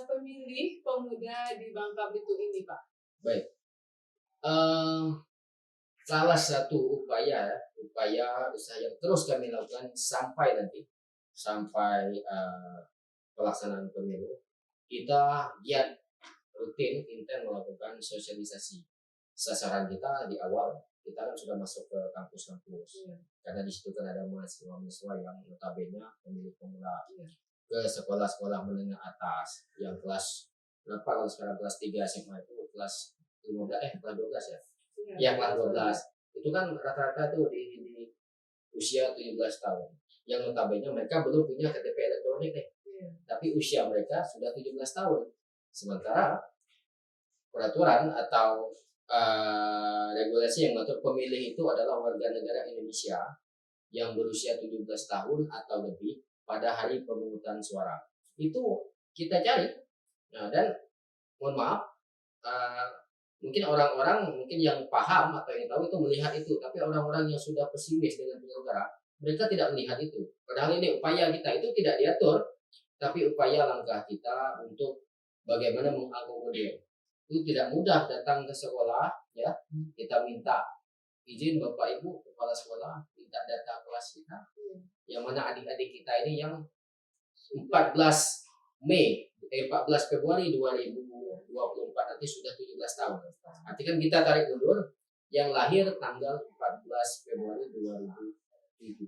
pemilih pemuda di Bangka Belitung ini, Pak? Baik. Salah satu upaya usaha yang terus kami lakukan sampai pelaksanaan pemilu, kita giat rutin intens melakukan sosialisasi. Sasaran kita di awal kita kan sudah masuk ke kampus-kampus, karena di situ kan ada mahasiswa yang notabene pemilik pemula, ke sekolah-sekolah menengah atas yang kelas berapa kalau sekarang kelas 3 SMA itu kelas 15 kelas 12 ya. Yang kelas 12 itu kan rata-rata tuh di usia 17 tahun. Yang notabene mereka belum punya KTP elektronik nih. Tapi usia mereka sudah 17 tahun. Sementara peraturan atau regulasi yang mengatur pemilih itu adalah warga negara Indonesia yang berusia 17 tahun atau lebih pada hari pemungutan suara. Itu kita cari. Nah, dan mohon maaf, mungkin orang-orang yang paham atau yang tahu itu melihat itu, tapi orang-orang yang sudah pesimis dengan penyelenggara, mereka tidak melihat itu. Padahal ini upaya kita itu tidak diatur, tapi upaya langkah kita untuk bagaimana mengakomodir. Itu tidak mudah datang ke sekolah, ya kita minta izin Bapak Ibu kepala sekolah, minta data kelas kita, yang mana adik-adik kita ini yang 14 Februari 2024 nanti sudah 17 tahun. Nanti kan kita tarik mundur yang lahir tanggal 14 Februari 2007.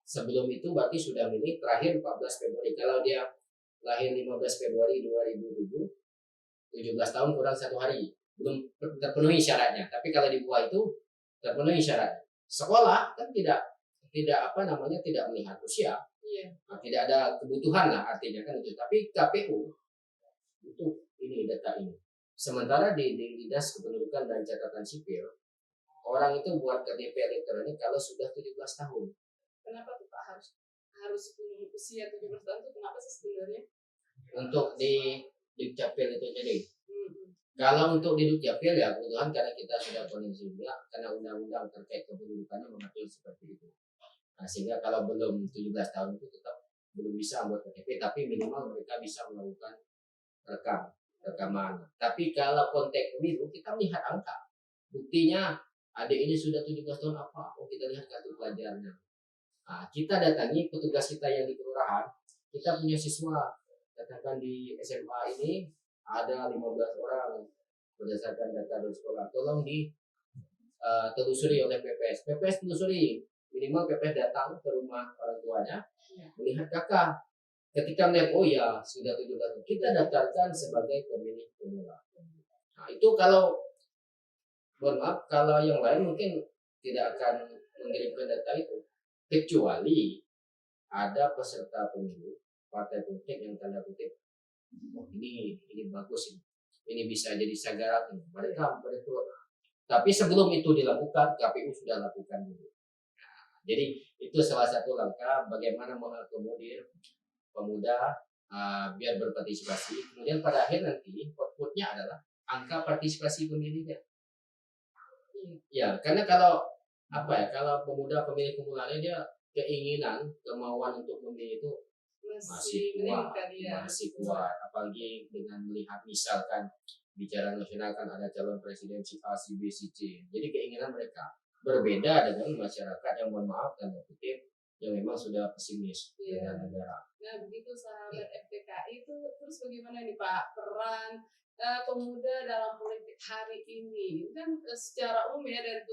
Sebelum itu berarti sudah milih terakhir 14 Februari. Kalau dia lahir 15 Februari 2007, 17 tahun kurang 1 hari. Belum terpenuhi syaratnya. Tapi kalau di bawah itu terpenuhi syaratnya. Sekolah kan tidak melihat usia. Nah, tidak ada kebutuhan lah artinya kan itu. Tapi KPU itu ini data ini. Sementara di Dinas Kependudukan dan Catatan Sipil, orang itu buat KTP elektronik kalau sudah 17 tahun. Kenapa tuh Pak harus usia 17 tahun itu kenapa sih sebenarnya? Untuk di Dukcapil itu jadi. Kalau untuk di Dukcapil ya kebetulan karena kita sudah kondisi juga karena undang-undang terkait kependudukannya mengatur seperti itu. Nah, sehingga kalau belum 17 tahun itu tetap belum bisa membuat KTP, tapi minimal mereka bisa melakukan rekaman. Tapi kalau konteks pemilu kita melihat angka. Buktinya adik ini sudah 17 tahun apa? Oh, kita lihat kartu pelajarnya. Nah, kita datangi petugas kita yang di kelurahan. Kita punya siswa, katakan di SMA ini ada 15 orang berdasarkan data dari sekolah. Tolong telusuri oleh PPS. PPS telusuri. Minimal PPS datang ke rumah orang tuanya, melihat kakak. Ketika melihat, oh ya sudah 17 tahun, kita daftarkan sebagai pemilih pemula. Nah, itu kalau mohon maaf, kalau yang lain mungkin tidak akan mengirimkan data itu, kecuali ada peserta pemilu partai politik yang tanda kutip, oh ini bagus ini bisa jadi sagarat ini. Mereka berekrut. Tapi sebelum itu dilakukan, KPU sudah lakukan dulu. Jadi itu salah satu langkah bagaimana mengakomodir pemuda biar berpartisipasi. Kemudian pada akhir nanti outputnya adalah angka partisipasi pemilihnya. Ya, karena kalau pemuda pemilih pemulanya dia keinginan, kemauan untuk memilih itu masih kuat. Apalagi dengan melihat misalkan bicara nasional kan ada calon presiden si A, si B, si C. Jadi keinginan mereka berbeda dengan masyarakat yang mohon maaf tanda kutip yang memang sudah pesimis dengan negara. Nah begitu sahabat FPKI itu terus bagaimana nih Pak peran pemuda dalam politik hari ini? Kan secara umum ya dan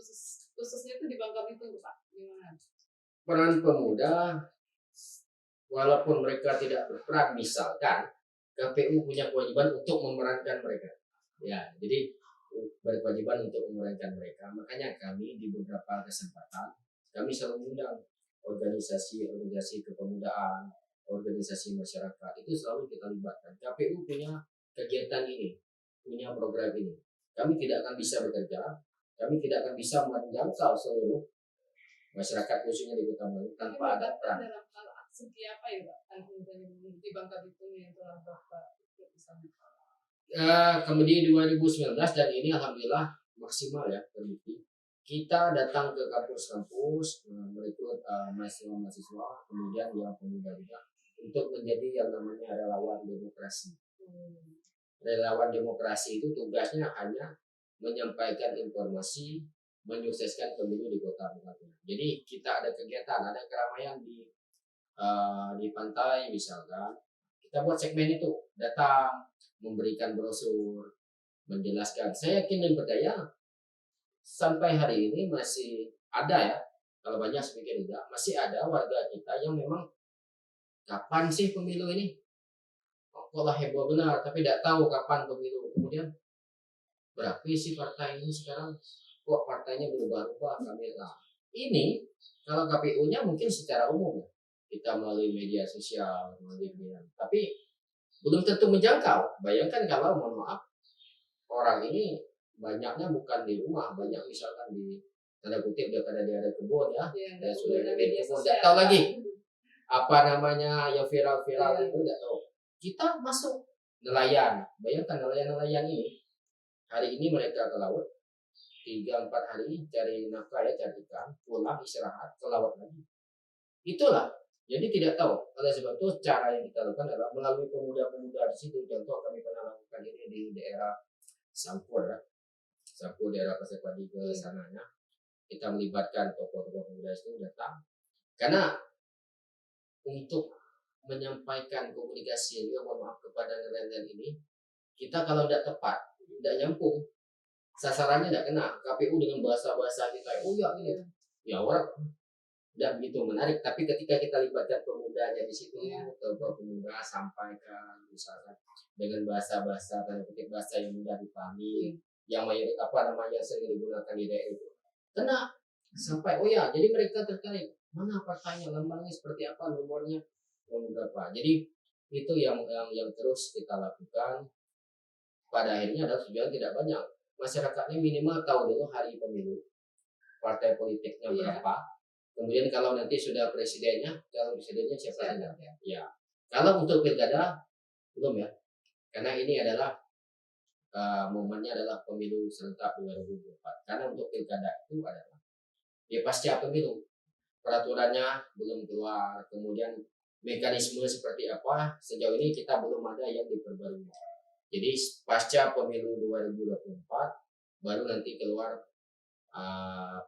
khususnya itu di Bangka Belitung Pak, gimana? Peran pemuda walaupun mereka tidak berperan, misalkan KPU punya kewajiban untuk memerankan mereka. Ya, jadi berkewajiban untuk memerankan mereka. Makanya kami di beberapa kesempatan kami selalu mengundang organisasi kepemudaan, organisasi masyarakat itu selalu kita libatkan. KPU punya kegiatan ini, punya program ini. Kami tidak akan bisa bekerja, kami tidak akan bisa menjangkau seluruh masyarakat khususnya di Kota Bandung tanpa ada peran. Dalam hal segi apa ya Pak? Di Bangka Belitung yang telah Bapak ikut di sana. Kemudian 2019 dan ini alhamdulillah maksimal ya terbukti. Kita datang ke kampus-kampus merekrut mahasiswa-mahasiswa, kemudian yang pemuda juga untuk menjadi yang namanya relawan demokrasi. Relawan demokrasi itu tugasnya hanya menyampaikan informasi, menyukseskan pemilu di Kota Bandung. Jadi kita ada kegiatan, ada keramaian di pantai misalkan, kita buat segmen itu, datang memberikan brosur, menjelaskan. Saya yakin dan percaya sampai hari ini masih ada ya, kalau banyak sedikit tidak, masih ada warga kita yang memang kapan sih pemilu ini? Kok lah heboh benar, tapi tidak tahu kapan pemilu. Kemudian berapa sih partai ini sekarang? Kok partainya berubah-ubah? Ini kalau KPU-nya mungkin secara umum ya, kita melalui media sosial, melalui media, tapi belum tentu menjangkau. Bayangkan kalau mohon maaf orang ini banyaknya bukan di rumah, banyak misalkan di tanda kutip dia ada kebun ya, dan sudah ada media kebun, tidak tahu lagi apa namanya yang viral-viral itu tidak tahu. Kita masuk nelayan, bayangkan nelayan ini hari ini mereka ke laut 3-4 hari cari nafkah ya, cari ikan, pulang istirahat ke laut lagi. Itulah. Jadi tidak tahu. Oleh sebab itu cara yang kita lakukan adalah melalui pemuda-pemuda di situ. Contoh kami pernah lakukan ini di daerah Sampur ya. Sampur daerah Pasir Padi ke sananya. Kita melibatkan tokoh-tokoh pemuda itu datang. Karena untuk menyampaikan komunikasi mohon maaf kepada nelayan ini, kita kalau tidak tepat, tidak nyambung, sasarannya tidak kena. KPU dengan bahasa-bahasa kita, oh ya ini, ya orang tidak begitu menarik. Tapi ketika kita libatkan pemudanya di situ, tokoh pemuda sampaikan misalkan dengan bahasa-bahasa tanda kutip bahasa yang mudah dipahami, yang yang sering digunakan di daerah itu, kena sampai oh ya, jadi mereka tertarik. Mana partainya, lambangnya seperti apa, nomornya berapa. Jadi itu yang terus kita lakukan. Pada akhirnya adalah tujuan tidak banyak. Masyarakatnya minimal tahu dulu hari pemilu, partai politiknya berapa. Kemudian kalau nanti sudah presidennya, calon presidennya siapa saja. Ya. Kalau untuk pilkada belum ya. Karena ini adalah momennya adalah pemilu serentak 2024. Karena untuk pilkada itu adalah ya pasca pemilu. Peraturannya belum keluar, kemudian mekanisme seperti apa sejauh ini kita belum ada yang diperbarui. Jadi pasca pemilu 2024 baru nanti keluar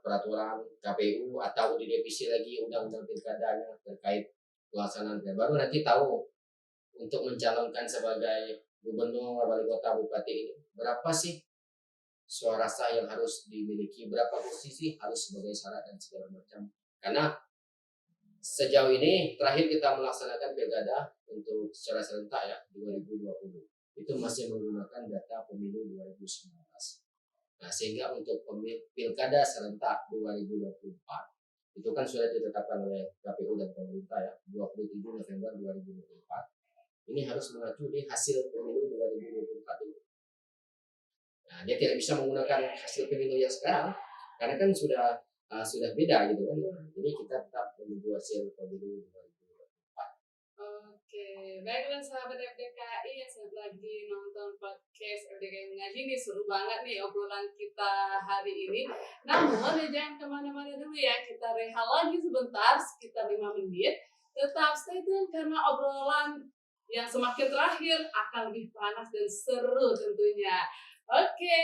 peraturan KPU atau direvisi lagi undang-undang pilkadanya terkait pelaksanaan. Baru nanti tahu untuk mencalonkan sebagai gubernur, wali kota, bupati ini berapa sih suara sah yang harus dimiliki, berapa posisi harus sebagai syarat dan segala macam. Karena sejauh ini terakhir kita melaksanakan pilkada untuk secara serentak ya 2020 itu masih menggunakan data pemilu 2019. Nah sehingga untuk pilkada serentak 2024 itu kan sudah ditetapkan oleh KPU dan pemerintah ya 27 November 2024 ini harus mengacu di hasil pemilu 2024 itu. Nah dia tidak bisa menggunakan hasil pemilu yang sekarang karena kan sudah beda gitu kan. Jadi kita tetap menunggu hasil pemilu 2024. Oke, baiklah sahabat FDKI yang sedang lagi nonton podcast FDKI Mengaji nih, seru banget nih obrolan kita hari ini. Namun jangan kemana-mana dulu ya, kita rehat lagi sebentar sekitar 5 menit. Tetap stay tune karena obrolan yang semakin terakhir akan lebih panas dan seru tentunya. Oke.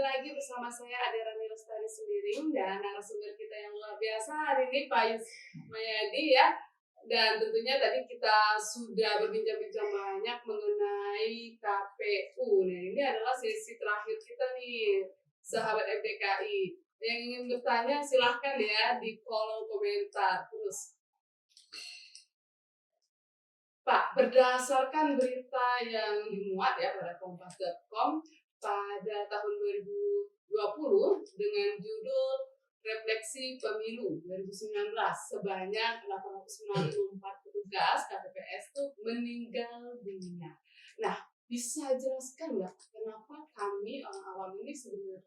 lagi bersama saya Aderani Lestari Sembiring dan narasumber kita yang luar biasa hari ini Pak Yus Mayadi ya. Dan tentunya tadi kita sudah berbincang-bincang banyak mengenai KPU. Nah, ini adalah sesi terakhir kita nih, sahabat FDKI. Yang ingin bertanya silahkan ya di kolom komentar. Terus, Pak, berdasarkan berita yang dimuat ya pada kompas.com pada tahun 2020 dengan judul Refleksi Pemilu 2019 sebanyak 894 petugas KPPS itu meninggal dunia. Nah, bisa jelaskan nggak kenapa kami orang awam ini sebenarnya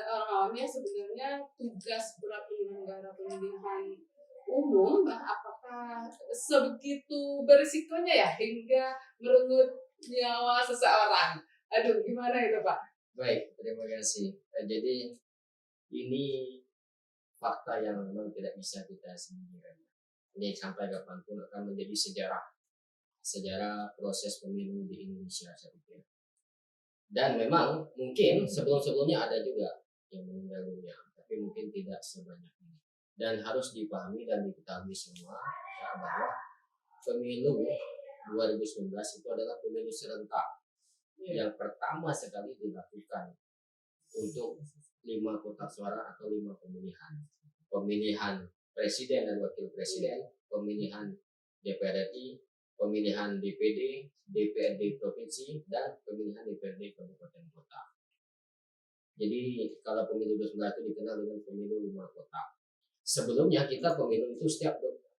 orang awamnya sebenarnya tugas berat penyelenggara pemilihan umum, apakah sebegitu berisikonya ya hingga merenggut nyawa seseorang? Aduh, gimana itu Pak? Baik, terima kasih. Jadi ini fakta yang memang tidak bisa kita sembunyikan. Ini sampai kapanpun akan menjadi sejarah proses pemilu di Indonesia saya pikir. Dan memang mungkin sebelum-sebelumnya ada juga yang meninggal dunia, tapi mungkin tidak sebanyak ini. Dan harus dipahami dan diketahui semua ya, bahwa pemilu 2019 itu adalah pemilu serentak yang pertama sekali dilakukan untuk 5 kotak suara atau 5 pemilihan presiden dan wakil presiden, pemilihan DPR RI, pemilihan DPD, DPRD provinsi, dan pemilihan DPRD kabupaten kota. Jadi kalau pemilu 2019 itu dikenal dengan pemilu 5 kotak. Sebelumnya kita pemilu itu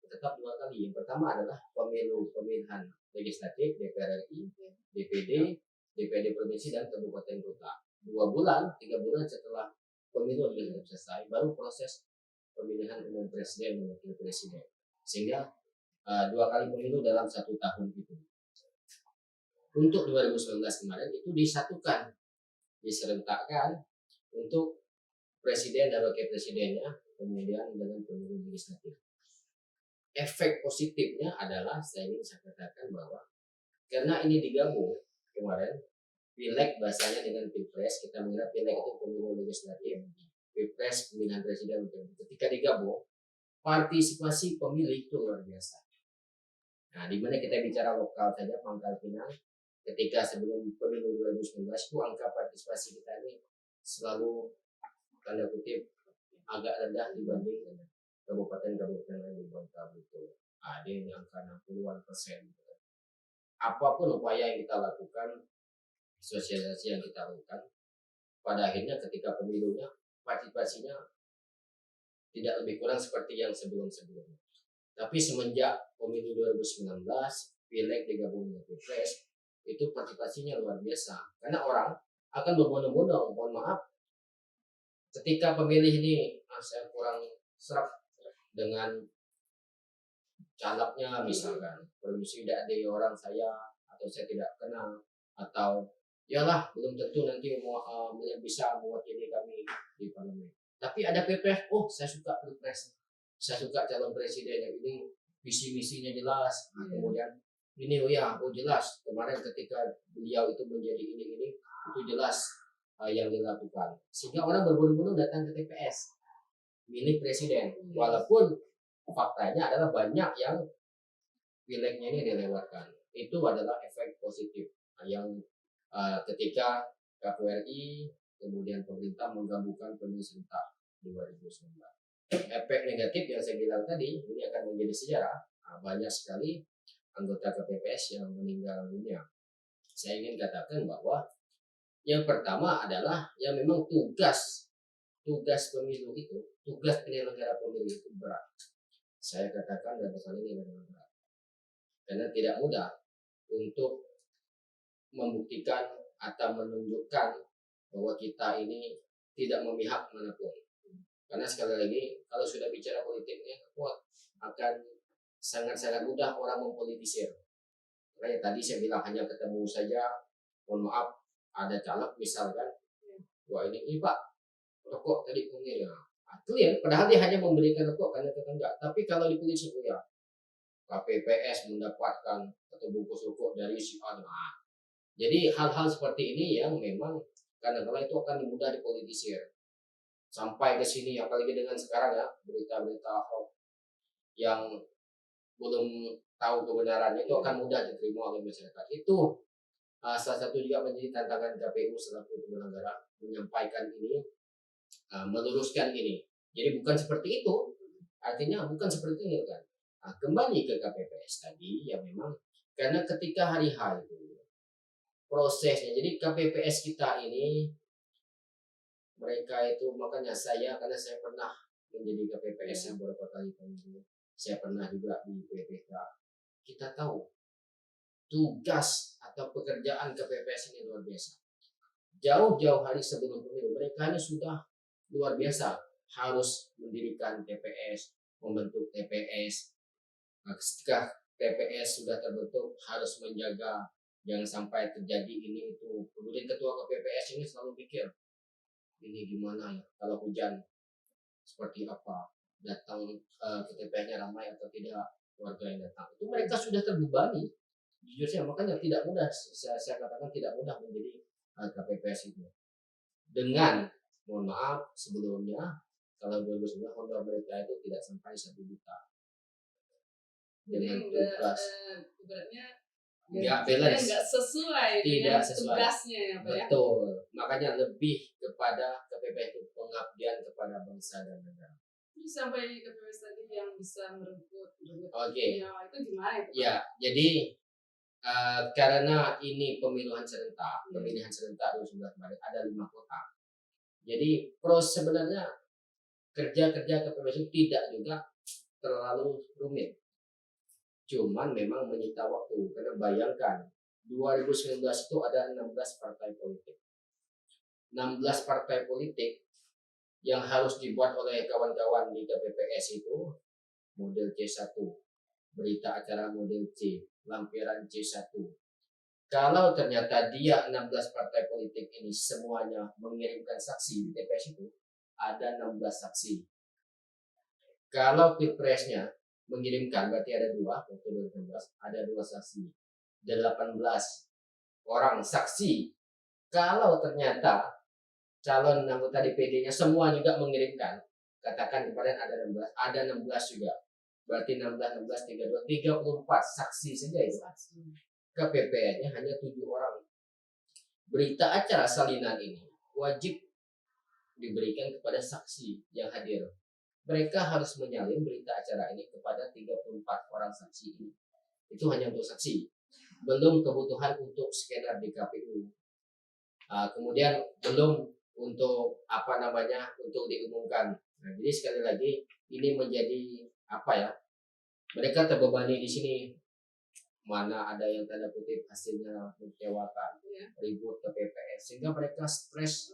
tetap 2 kali. Yang pertama adalah pemilihan legislatif DPR RI, DPD, DPRD provinsi dan kabupaten kota. 3 bulan setelah pemilu selesai, baru proses pemilihan umum presiden dan wakil presiden. Sehingga 2 kali pemilu dalam 1 tahun itu. Untuk 2019 kemarin itu diserentakkan untuk presiden dan wakil presidennya, kemudian dengan pemilu legislatif. Efek positifnya adalah saya katakan bahwa karena ini digabung kemarin, Pileg bahasanya dengan Pilpres, kita mengira Pileg itu pemilu legislatif, Pilpres pemilihan presiden. Ketika digabung, partisipasi pemilih itu luar biasa. Nah, di mana kita bicara lokal saja, Pangkal Pinang, ketika sebelum pemilu 2019 itu angka partisipasi kita ini selalu tanda kutip agak rendah dibanding kabupaten-kabupaten lain di Bangka Belitung. Ada yang angka 60-an%. Apapun upaya yang kita lakukan, sosialisasi yang kita lakukan, pada akhirnya ketika pemilunya partisipasinya tidak lebih kurang seperti yang sebelum-sebelumnya. Tapi semenjak pemilu 2019, Pileg digabung dengan Pilpres, itu partisipasinya luar biasa. Karena orang akan berbondong-bondong, mohon maaf, ketika pemilih ini saya kurang serap dengan calegnya misalkan, permisi tidak ada orang saya atau saya tidak kenal, atau yalah belum tentu nanti bisa mewakili kami di parlemen. Tapi ada Pilpres, oh saya suka Pilpres, saya suka calon presiden yang ini visi misinya jelas, kemudian ini jelas kemarin ketika beliau itu menjadi ini itu jelas yang dilakukan, sehingga orang berbondong-bondong datang ke TPS milih presiden, walaupun faktanya adalah banyak yang Pilegnya ini dilewatkan. Itu adalah efek positif yang ketika KPRI kemudian pemerintah menggabungkan pemilu serentak 2019. Efek negatif yang saya bilang tadi ini akan menjadi sejarah. Banyak sekali anggota KPPS yang meninggal dunia. Saya ingin katakan bahwa yang pertama adalah yang memang tugas pemilu itu, tugas penyelenggara pemilu itu berat. Saya katakan dalam hal ini memang berat. Karena tidak mudah untuk membuktikan atau menunjukkan bahwa kita ini tidak memihak manapun. Karena sekali lagi kalau sudah bicara politiknya akan sangat-sangat mudah orang mempolitisir. Makanya tadi saya bilang hanya ketemu saja, mohon maaf ada caleg misalkan, wah ini Pak rokok tadi ya, clear. Padahal dia hanya memberikan rokok karena tetangga. Tapi kalau di polisi KPPS mendapatkan atau bungkus rokok dari si A. Jadi hal-hal seperti ini yang memang karena kalau itu akan mudah dipolitisir sampai ke sini, apalagi dengan sekarang ya berita-berita hoax yang belum tahu kebenarannya itu akan mudah diterima oleh masyarakat. Itu salah satu juga menjadi tantangan KPU selaku penyelenggara menyampaikan ini, meluruskan ini. Jadi bukan seperti itu, artinya bukan seperti ini kan. Kembali ke KPPS tadi ya, memang karena ketika hari H itu prosesnya, jadi KPPS kita ini mereka itu, makanya karena saya pernah menjadi KPPS yang beberapa kali pemilu, saya pernah juga di PPK, kita tahu tugas atau pekerjaan KPPS ini luar biasa. Jauh-jauh hari sebelum pemilu mereka ini sudah luar biasa, harus mendirikan TPS, membentuk TPS. Ketika TPS sudah terbentuk harus menjaga jangan sampai terjadi ini itu. Kemudian ketua KPPS ini selalu pikir ini gimana ya kalau hujan seperti apa, datang ke TPS-nya ramai atau tidak warga yang datang. Itu mereka sudah terbebani. Jujur saya, makanya tidak mudah, saya katakan tidak mudah menjadi KPPS itu. Dengan mohon maaf sebelumnya kalau 2009 honor mereka itu tidak sampai 1 juta. Dengan tugas ibaratnya nggak balance, nggak sesuai tidak dengan sesuai tugasnya ya, Pak, ya. betul. Makanya lebih kepada KPPS itu pengabdian kepada bangsa dan negara. Terus sampai KPPS tadi yang bisa merebut Oke. itu gimana itu, Pak? Ya, jadi karena ini pemilihan serentak 2019 kemarin ada 5 kota. Jadi sebenarnya kerja KPPS itu tidak juga terlalu rumit. Cuman memang menyita waktu, karena bayangkan 2019 itu ada 16 partai politik. 16 partai politik yang harus dibuat oleh kawan-kawan di KPPS itu model C1, berita acara model C, lampiran C1. Kalau ternyata dia 16 partai politik ini semuanya mengirimkan saksi di TPS itu, ada 16 saksi. Kalau pilpresnya mengirimkan berarti ada 2, waktu 2016 ada 2 saksi, 18 orang saksi. Kalau ternyata calon anggota DPD-nya semua juga mengirimkan, katakan kemarin ada 16 juga, berarti 16 32 34 saksi saja itu. KPPS-nya hanya 7 orang. Berita acara salinan ini wajib diberikan kepada saksi yang hadir. Mereka harus menyalin berita acara ini kepada 34 orang saksi ini. Itu hanya untuk saksi, belum kebutuhan untuk skenar di KPU. Kemudian belum untuk untuk diumumkan. Nah, jadi sekali lagi ini menjadi mereka terbebani di sini. Mana ada yang tanda kutip hasilnya mengecewakan, ribut ke PPS sehingga mereka stres,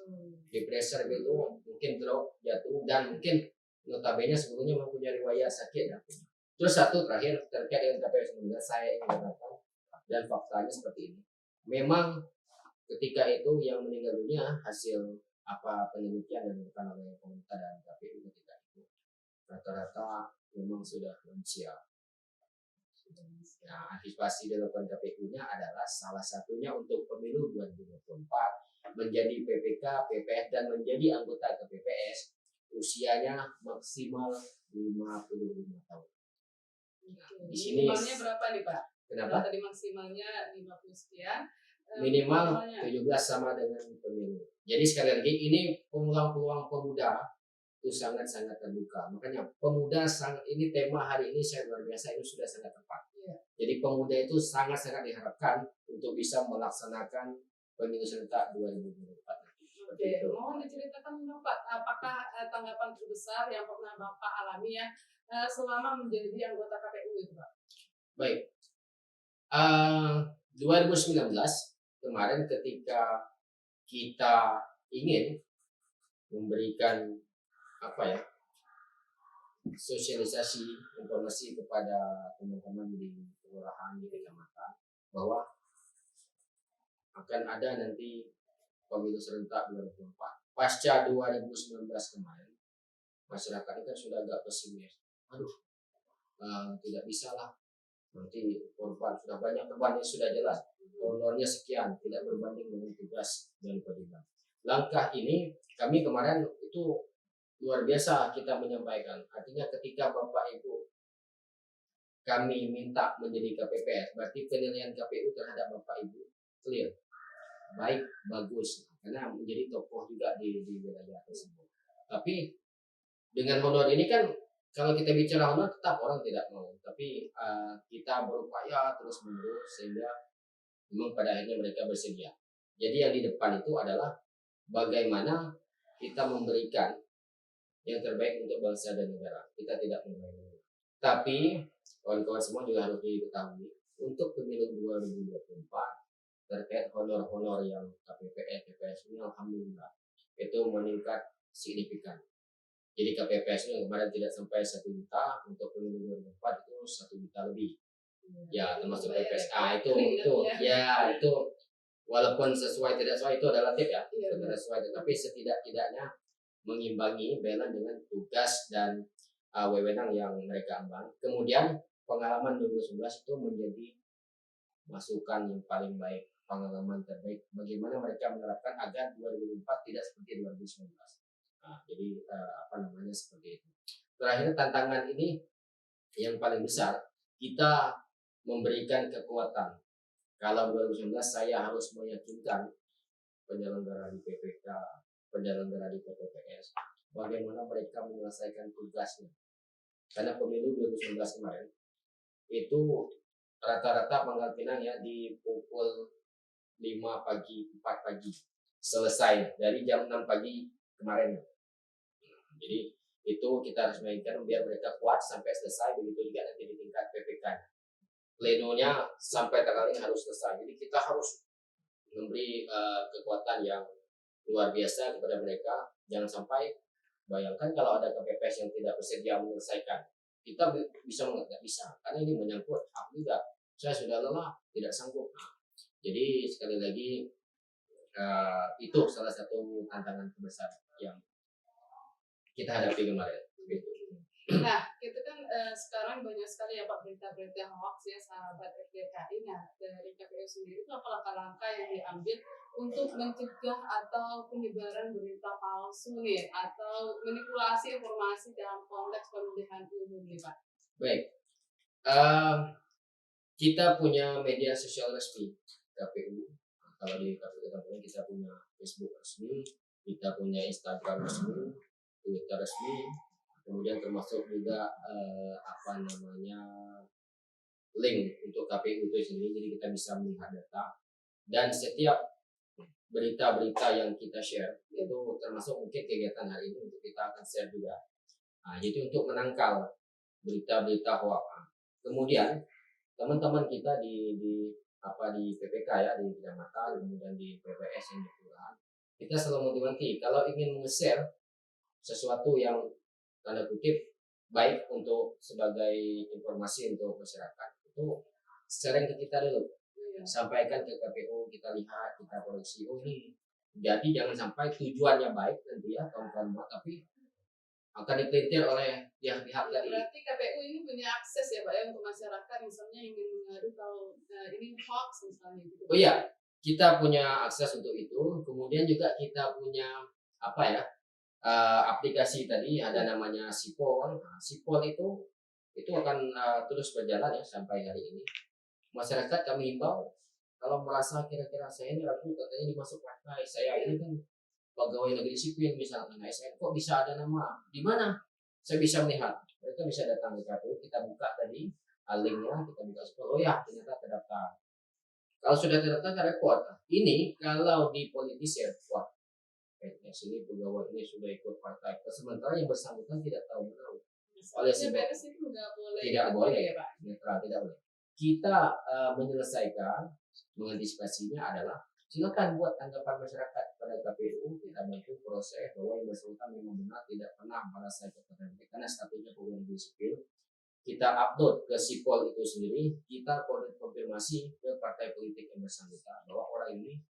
depresi gitu, mungkin drop, jatuh, dan mungkin notabene sebelumnya mempunyai riwayat sakit. Terus satu terakhir terkait dengan KPPS saya ingin mengatakan, dan faktanya seperti ini. Memang ketika itu yang meninggal dunia hasil penelitian yang dilakukan oleh pemerintah dan KPU ketika itu rata-rata memang sudah lansia. Nah, antisipasi dilakukan KPU-nya adalah salah satunya untuk pemilu 2024 menjadi PPK, PPS dan menjadi anggota KPPS usianya maksimal 55 tahun. Di sini minimalnya berapa nih, Pak? Kenapa? Tadi maksimalnya 50 sekian. Minimal 17 sama dengan pemilu. Jadi sekali lagi ini peluang pemuda itu sangat-sangat terbuka. Makanya pemuda ini tema hari ini saya luar biasa, ini sudah sangat tepat. Jadi pemuda itu sangat-sangat diharapkan untuk bisa melaksanakan pemilu serentak 2024. Oke, mohon diceritakan Bapak, apakah tanggapan terbesar yang pernah Bapak alami ya selama menjadi anggota KPU itu, Pak? Baik, 2019 kemarin ketika kita ingin memberikan sosialisasi informasi kepada teman-teman di kelurahan di kecamatan bahwa akan ada nanti pemilu serentak 2024. Pasca 2019 kemarin, masyarakat itu sudah agak pesimis. Tidak bisa lah. Nanti korban sudah banyak, korbannya sudah jelas. Honornya sekian, tidak berbanding dengan tugas dan kewajiban. langkah ini kami kemarin itu luar biasa kita menyampaikan. Artinya ketika Bapak Ibu kami minta menjadi KPPS, berarti penilaian KPU terhadap Bapak Ibu clear, baik, bagus, karena menjadi tokoh juga di wilayah tersebut. Tapi dengan honor ini kan, kalau kita bicara honor tetap orang tidak mau, tapi kita berupaya terus menerus sehingga memang pada akhirnya mereka bersedia. Jadi yang di depan itu adalah bagaimana kita memberikan yang terbaik untuk bangsa dan negara. Kita tidak mengurangi. Tapi kawan-kawan semua juga harus diketahui untuk pemilu 2024 terkait honor-honor yang KPPS, TPS ini alhamdulillah itu meningkat signifikan. Jadi KPPS ini kemarin tidak sampai 1 juta, untuk pemilu 2024 itu 1 juta lebih. Ya termasuk PPS. Itu walaupun sesuai tidak sesuai itu adalah tip ya. Tidak sesuai, tetapi setidak-tidaknya mengimbangi balance dengan tugas dan wewenang yang mereka emban. Kemudian pengalaman 2011 itu menjadi masukan yang paling baik, pengalaman terbaik bagaimana mereka menerapkan agar 2004 tidak seperti 2019. Jadi seperti itu. Terakhir, tantangan ini yang paling besar, kita memberikan kekuatan. Kalau 2019 saya harus meyakinkan penyelenggara di PPK, penyelenggara di PPPS, bagaimana mereka menyelesaikan tugasnya. Karena pemilu 2019 kemarin itu rata-rata Pangkal Pinang ya di pukul 5 pagi, 4 pagi selesai dari jam 6 pagi kemarin. Jadi itu kita harus mainkan biar mereka kuat sampai selesai, begitu juga nanti di tingkat PPK. Plenonya sampai tanggal ini harus selesai. Jadi kita harus memberi kekuatan yang luar biasa kepada mereka. Jangan sampai bayangkan kalau ada KPPS yang tidak bersedia menyelesaikan, kita bisa nggak bisa, karena ini menyangkut hak juga. Saya sudah lelah, tidak sanggup. Jadi sekali lagi itu salah satu tantangan terbesar yang kita hadapi kemarin. Gitu. Nah, itu kan sekarang banyak sekali ya Pak berita-berita hoax ya sahabat FDKI. Nah, dari KPU sendiri itu apa langkah-langkah yang diambil untuk mencegah atau penyebaran berita palsu nih atau manipulasi informasi dalam konteks pemilihan umum nih Pak? Baik, kita punya media sosial resmi KPU. Kalau di KPU kita punya Facebook resmi, kita punya Instagram resmi, Twitter resmi. Kemudian termasuk juga link untuk KPU itu sendiri, jadi kita bisa melihat data dan setiap berita-berita yang kita share itu termasuk mungkin kegiatan hari ini untuk kita akan share juga. Jadi untuk menangkal berita-berita hoax. Kemudian teman-teman kita di PPK ya, di kecamatan, kemudian di PPS yang di kelurahan, kita selalu motivasi kalau ingin nge-share sesuatu yang tanda kutip baik untuk sebagai informasi untuk masyarakat, itu sharing ke kita dulu, sampaikan ke KPU, kita lihat, kita koreksi. Ini jadi jangan sampai tujuannya baik nanti ya kawan-kawan, tapi akan dipelintir oleh pihak-pihak tadi. Berarti KPU ini punya akses ya Pak ya untuk masyarakat misalnya ingin mengadu kalau ini hoax misalnya gitu. Oh iya, kita punya akses untuk itu. Kemudian juga kita punya aplikasi tadi ada namanya Sipol. Sipol itu akan terus berjalan ya sampai hari ini. Masyarakat kami himbau kalau merasa kira-kira saya ini ragu, katanya dimasuk partai, saya ini kan pegawai negeri sipil misalnya, ASN, kok bisa ada nama, di mana saya bisa melihat? Mereka bisa datang ke KPU, kita buka tadi linknya, kita buka Sipol, oh ya ternyata terdaftar. Kalau sudah terdaftar rekod. Ini kalau dipolitisir, wah sini pegawai ini sudah ikut partai, sementara yang bersangkutan tidak tahu menahu. Oleh sebab itu tidak boleh ya Pak, netral, tidak boleh. Kita menyelesaikan, mengantisipasinya adalah silakan buat tanggapan masyarakat pada KPU, kita bantu proses bahwa yang bersangkutan memang benar tidak pernah merasa ikut partai karena statusnya pegawai negeri sipil. Kita upload ke Sipol itu sendiri, kita konfirmasi ke partai politik yang bersangkutan bahwa orang ini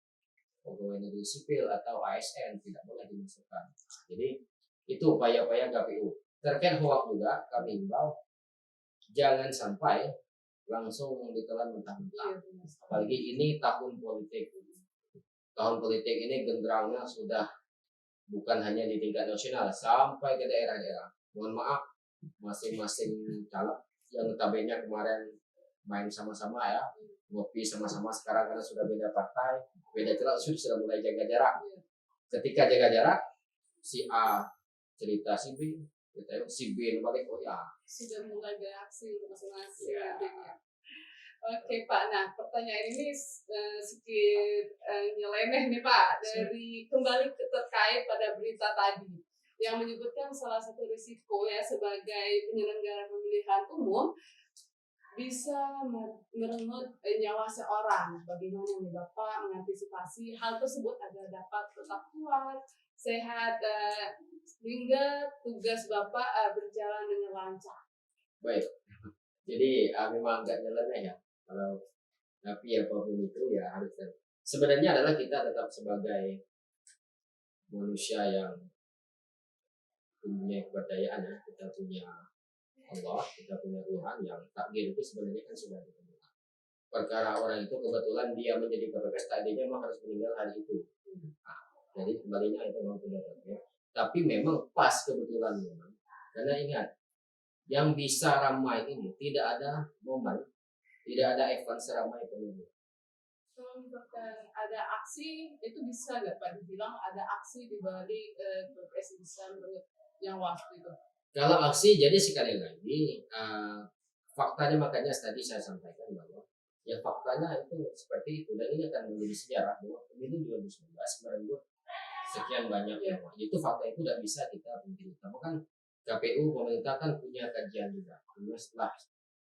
pegawai negeri sipil atau ASN tidak boleh dimasukkan. Jadi itu upaya-upaya KPU. Terkait hoax juga kami himbau jangan sampai langsung ditelan mentah-mentah. Apalagi ini tahun politik. tahun politik ini genderangnya sudah bukan hanya di tingkat nasional sampai ke daerah-daerah. Mohon maaf, masing-masing caleg yang notabene kemarin main sama-sama ya, ngopi sama-sama, sekarang karena sudah beda partai, beda celak, sudah mulai jaga jarak. Ketika jaga jarak, si A cerita si B, cerita si B balik, oh ya Sudah mulai bereaksi untuk masing-masing. Ya. Oke Pak, nah pertanyaan ini sedikit nyeleneh nih Pak, dari kembali terkait pada berita tadi yang menyebutkan salah satu risiko ya sebagai penyelenggara pemilihan umum bisa merenggut nyawa seorang. Bagaimana nih Bapak mengantisipasi hal tersebut agar dapat tetap kuat, sehat, hingga tugas Bapak berjalan dengan lancar? baik. Jadi memang agak nyeleneh ya. Kalau tapi apapun itu ya harus. Sebenarnya adalah kita tetap sebagai manusia yang punya kepercayaan ya. Kita punya Allah, kita punya Tuhan yang takdir itu sebenarnya kan sudah ditentukan. Perkara orang itu kebetulan dia menjadi kepepes, takdirnya memang harus meninggal hari itu. Nah, jadi kembalinya itu memang punya takdir. Tapi memang pas kebetulan memang. Karena ingat, yang bisa ramai ini tidak ada momen, tidak ada event seramai pemilu. Kalau misalkan ada aksi, itu bisa nggak Pak dibilang ada aksi di balik Pilpres bisa menurut yang waktu itu? Kalau aksi, jadi sekali lagi faktanya makanya tadi saya sampaikan bahwa ya faktanya itu seperti itu dan ini akan menjadi sejarah bahwa pemilu 2019 merenggut sekian banyak nyawa. Itu fakta itu tidak bisa kita pungkiri. Bahkan KPU pemerintah kan punya kajian juga. Kemudian setelah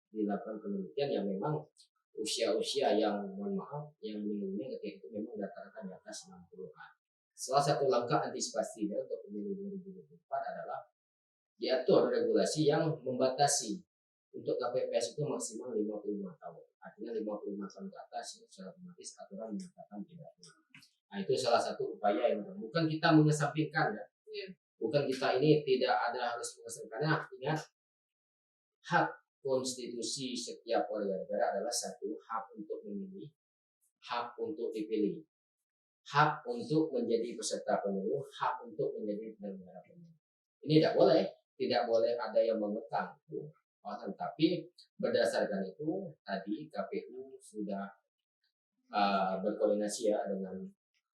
dilakukan penelitian yang memang usia-usia yang mohon maaf yang meninggalnya ketika itu memang rata-rata di atas 60-an. Salah satu langkah antisipasinya untuk pemilu 2024 adalah diatur regulasi yang membatasi untuk KPPS itu maksimal 55 tahun. Artinya 55 tahun ke atas secara otomatis aturan menyatakan tidak boleh. Nah itu salah satu upaya yang bukan kita mengesampingkan ya. Bukan kita ini tidak ada harus mengesampingkannya. Ingat, hak konstitusi setiap warga negara adalah satu, hak untuk memilih, hak untuk dipilih, hak untuk menjadi peserta pemilu, hak untuk menjadi penyelenggara pemilu. Ini tidak boleh ada yang mengekang. Tapi berdasarkan itu tadi KPU sudah berkoordinasi ya dengan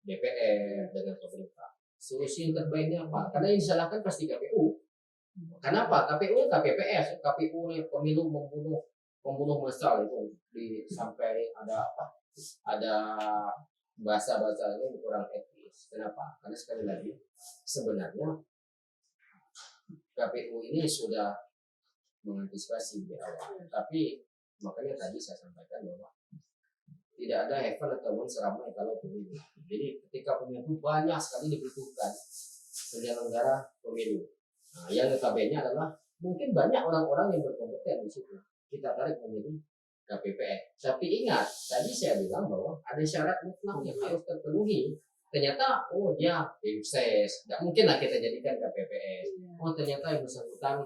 DPR, dengan pemerintah. Solusi yang terbaiknya apa? Karena yang disalahkan pasti KPU. Kenapa? KPU KPPS, KPU pemilu membunuh massal itu sampai ada apa? Ada bahasa-bahasa ini kurang etis. Kenapa? Karena sekali lagi sebenarnya KPU ini sudah mengantisipasi di awal, tapi makanya tadi saya sampaikan bahwa tidak ada event ataupun seramai kalau pemilu. Jadi ketika pemilu itu banyak sekali dibutuhkan penyelenggara pemilu. Nah, yang notabene adalah mungkin banyak orang-orang yang berkompeten di situ. Kita tarik menjadi KPPS. Tapi ingat, tadi saya bilang bahwa ada syarat mutlak yang harus terpenuhi. Ternyata, oh dia sukses. Tidak mungkin lah kita jadikan KPPS. Oh ternyata yang bersangkutan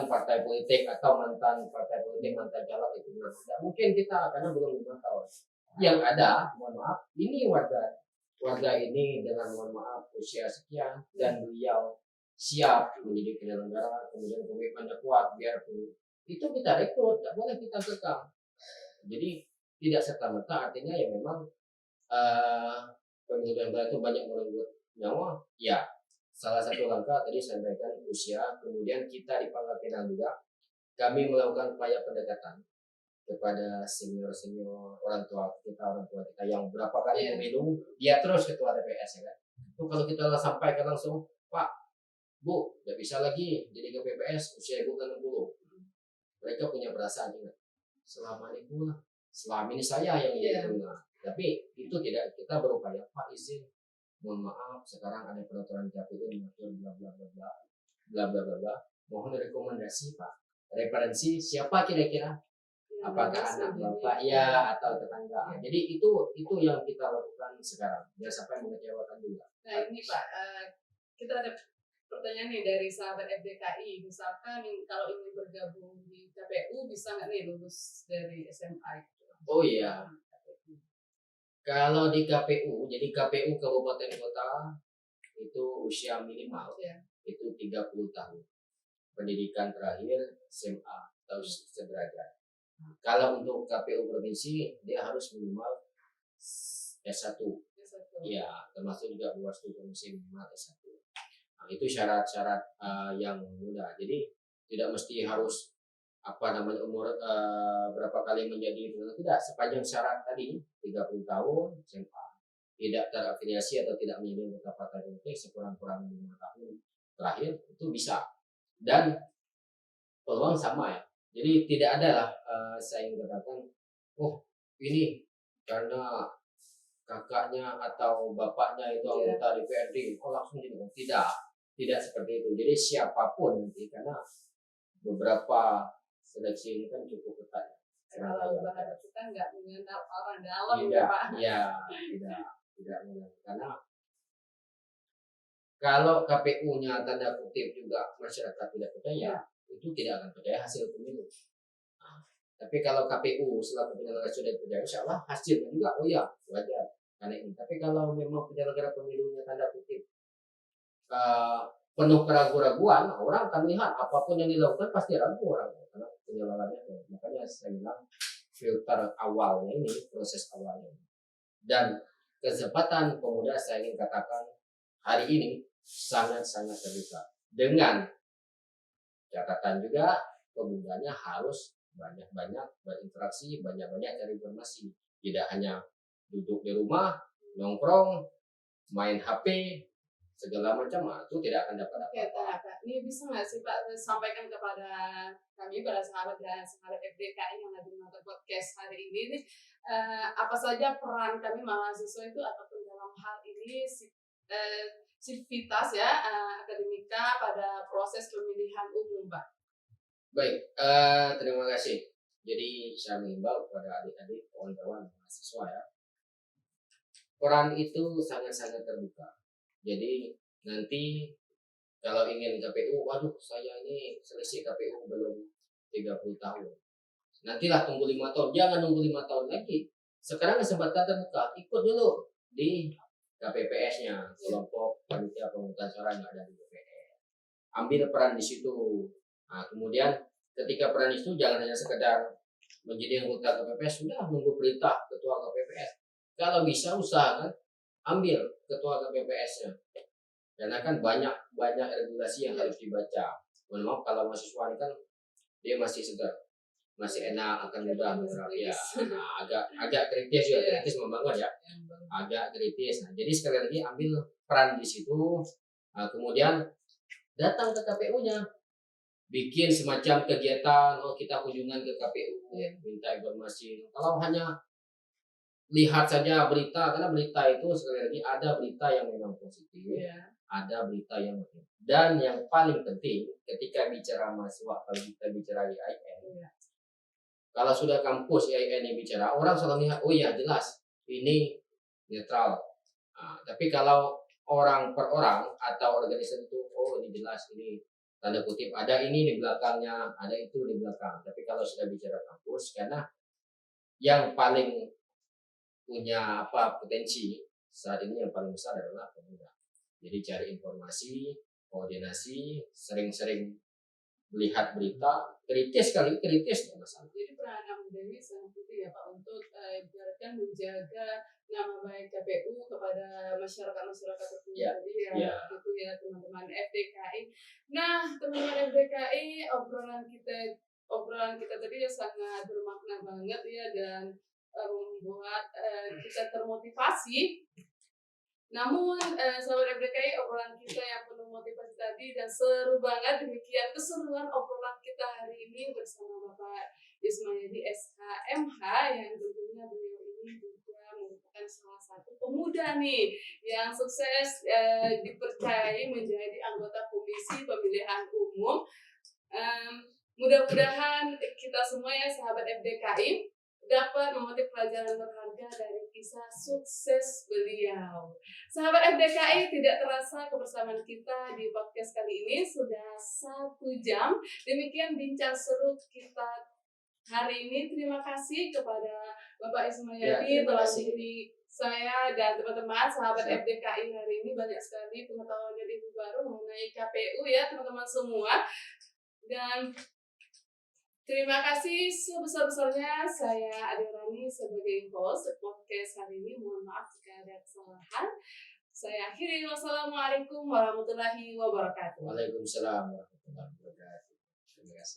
partai politik atau mantan partai politik, mantan caleg itu benar. Tidak mungkin kita karena belum 5 tahun. Yang ada, mohon maaf, ini warga ini dengan mohon maaf usia sekian dan beliau siap menjadi penyelenggara, kemudian komitmennya kuat biar itu kita rekrut, tidak boleh kita kekang. Jadi tidak serta-merta artinya ya memang pemilu itu banyak merenggut nyawa. Ya, salah satu langkah tadi saya sampaikan usia, kemudian kita di Pangkal Pinang juga kami melakukan upaya pendekatan kepada senior orang tua kita yang berapa kali pemilu, dia terus ketua TPS ya kan. Itu kalau kita sampaikan langsung, Pak, Bu, tidak bisa lagi jadi KPPS usia ibu kan 60. Mereka punya perasaan juga. Selama ini saya yang jadi pengguna. Tapi itu tidak, kita berupaya, Pak izin, mohon maaf sekarang ada peraturan KPU mengatur bla bla bla bla bla bla bla bla. Mohon rekomendasi Pak, referensi siapa kira-kira, apakah anak bapak ya atau tetangga. Jadi itu yang kita lakukan sekarang, jangan sampai mengecewakan juga. Nah ini Pak, kita ada pertanyaan nih dari sahabat FDKI. Misalkan kalau ingin bergabung di KPU bisa nggak nih lulus dari SMA? Oh iya. Kalau di KPU, jadi KPU kabupaten kota itu usia minimal Ya. itu 30 tahun. Pendidikan terakhir SMA atau sederajat. Kalau untuk KPU provinsi dia harus minimal S1. Ya, termasuk juga Bawaslu provinsi minimal S1. Nah, itu syarat-syarat yang mudah. Jadi tidak mesti harus umur berapa kali menjadi tidak, sepanjang syarat tadi 30 tahun SMA, tidak terafiliasi atau tidak menjadi anggota partai politik sekurang-kurangnya 5 tahun terakhir itu bisa, dan peluang sama ya. Jadi tidak ada lah saya ingin katakan, oh ini karena kakaknya atau bapaknya itu anggota DPRD, oh langsung jadi. Tidak seperti itu. Jadi siapapun nanti, karena beberapa seleksi ini kan cukup ketat. Kalau bahasa kita nggak mengenal orang dalam tidak, ya Pak. Ya, tidak mengenal. Karena kalau KPU-nya tanda kutip juga masyarakat tidak percaya, itu tidak akan percaya hasil pemilu. Nah, tapi kalau KPU selaku penyelenggara sudah percaya, insya Allah hasilnya juga, oh ya wajar. Karena ini. Tapi kalau memang penyelenggara pemilunya tanda kutip penuh keraguan-raguan, orang akan melihat apapun yang dilakukan pasti ragu orang, karena penyelenggaranya. Makanya saya bilang filter awalnya ini, proses awalnya. Dan kesempatan pemuda saya ingin katakan hari ini sangat-sangat terbuka. Dengan catatan juga pemudanya harus banyak-banyak berinteraksi, banyak-banyak cari informasi. Tidak hanya duduk di rumah, nongkrong, main HP, segala macam, itu tidak akan dapat apa-apa. Ini bisa nggak sih Pak sampaikan kepada kami, para sahabat dan sahabat FDKI yang lagi menonton podcast hari ini, apa saja peran kami mahasiswa itu ataupun dalam hal ini sivitas ya, akademika pada proses pemilihan umum Pak. Baik, terima kasih. Jadi saya mengimbau kepada adik-adik, kawan-kawan mahasiswa ya, peran itu sangat-sangat terbuka. Jadi nanti kalau ingin KPU, waduh saya ini seleksi KPU belum 30 tahun. Nantilah tunggu 5 tahun, jangan nunggu 5 tahun lagi. Sekarang kesempatan terbuka, ikut dulu di KPPS-nya, kelompok panitia pemungutan suara yang ada di DPR. Ambil peran di situ. Nah, kemudian ketika peran itu jangan hanya sekedar menjadi anggota KPPS, sudah nunggu perintah ketua KPPS. Kalau bisa usahakan ambil ketua KPPS-nya, karena kan banyak regulasi yang harus dibaca. Mohon maaf kalau mahasiswa ini kan dia masih segar, masih enak, akan mudah ya. Nah, agak kritis ya, kritis membangun ya, agak kritis. Nah, jadi sekali lagi ambil peran di situ. Nah, kemudian datang ke KPU-nya, bikin semacam kegiatan, kita kunjungan ke KPU, minta informasi. Kalau hanya lihat saja berita, karena berita itu sekali lagi ada berita yang memang positif, ada berita yang negatif. Dan yang paling penting ketika bicara mahasiswa, kalau kita bicara IAIN, kalau sudah kampus IAIN yang bicara, orang selalu lihat, oh iya jelas ini netral. Nah, tapi kalau orang per orang atau organisasi itu, oh ini jelas, ini tanda kutip ada ini di belakangnya, ada itu di belakang. Tapi kalau sudah bicara kampus, karena yang paling punya potensi saat ini yang paling besar adalah pemuda. Jadi cari informasi, koordinasi, sering-sering melihat berita, kritis nggak masalah. Jadi peran anak muda ini sangat penting ya Pak untuk ibaratkan menjaga nama baik KPU kepada masyarakat tertentu. Jadi gitu ya teman-teman FDKI. Nah teman-teman FDKI, obrolan kita tadi ya sangat bermakna banget ya, dan membuat kita termotivasi. Namun sahabat FDKI, obrolan kita yang penuh motivasi tadi dan seru banget. Demikian keseruan obrolan kita hari ini bersama Bapak Ismayadi SHMH, yang tentunya beliau ini juga merupakan salah satu pemuda nih yang sukses dipercayai menjadi anggota Komisi Pemilihan Umum. Mudah-mudahan kita semua ya sahabat FDKI dapat memetik pelajaran berharga dari kisah sukses beliau. Sahabat FDKI, tidak terasa kebersamaan kita di podcast kali ini sudah 1 jam. Demikian bincang seru kita hari ini. Terima kasih kepada Bapak Ya, Ismayadi terima telah kasih. menghubungi saya dan teman-teman sahabat Siap. FDKI hari ini. Banyak sekali pengetahuan dan ilmu baru mengenai KPU ya teman-teman semua. Dan terima kasih sebesar-besarnya saya Adirani sebagai host podcast hari ini. Mohon maaf jika ada kesalahan. Saya akhiri. Wassalamualaikum warahmatullahi wabarakatuh. Waalaikumsalam warahmatullahi wabarakatuh. Terima kasih.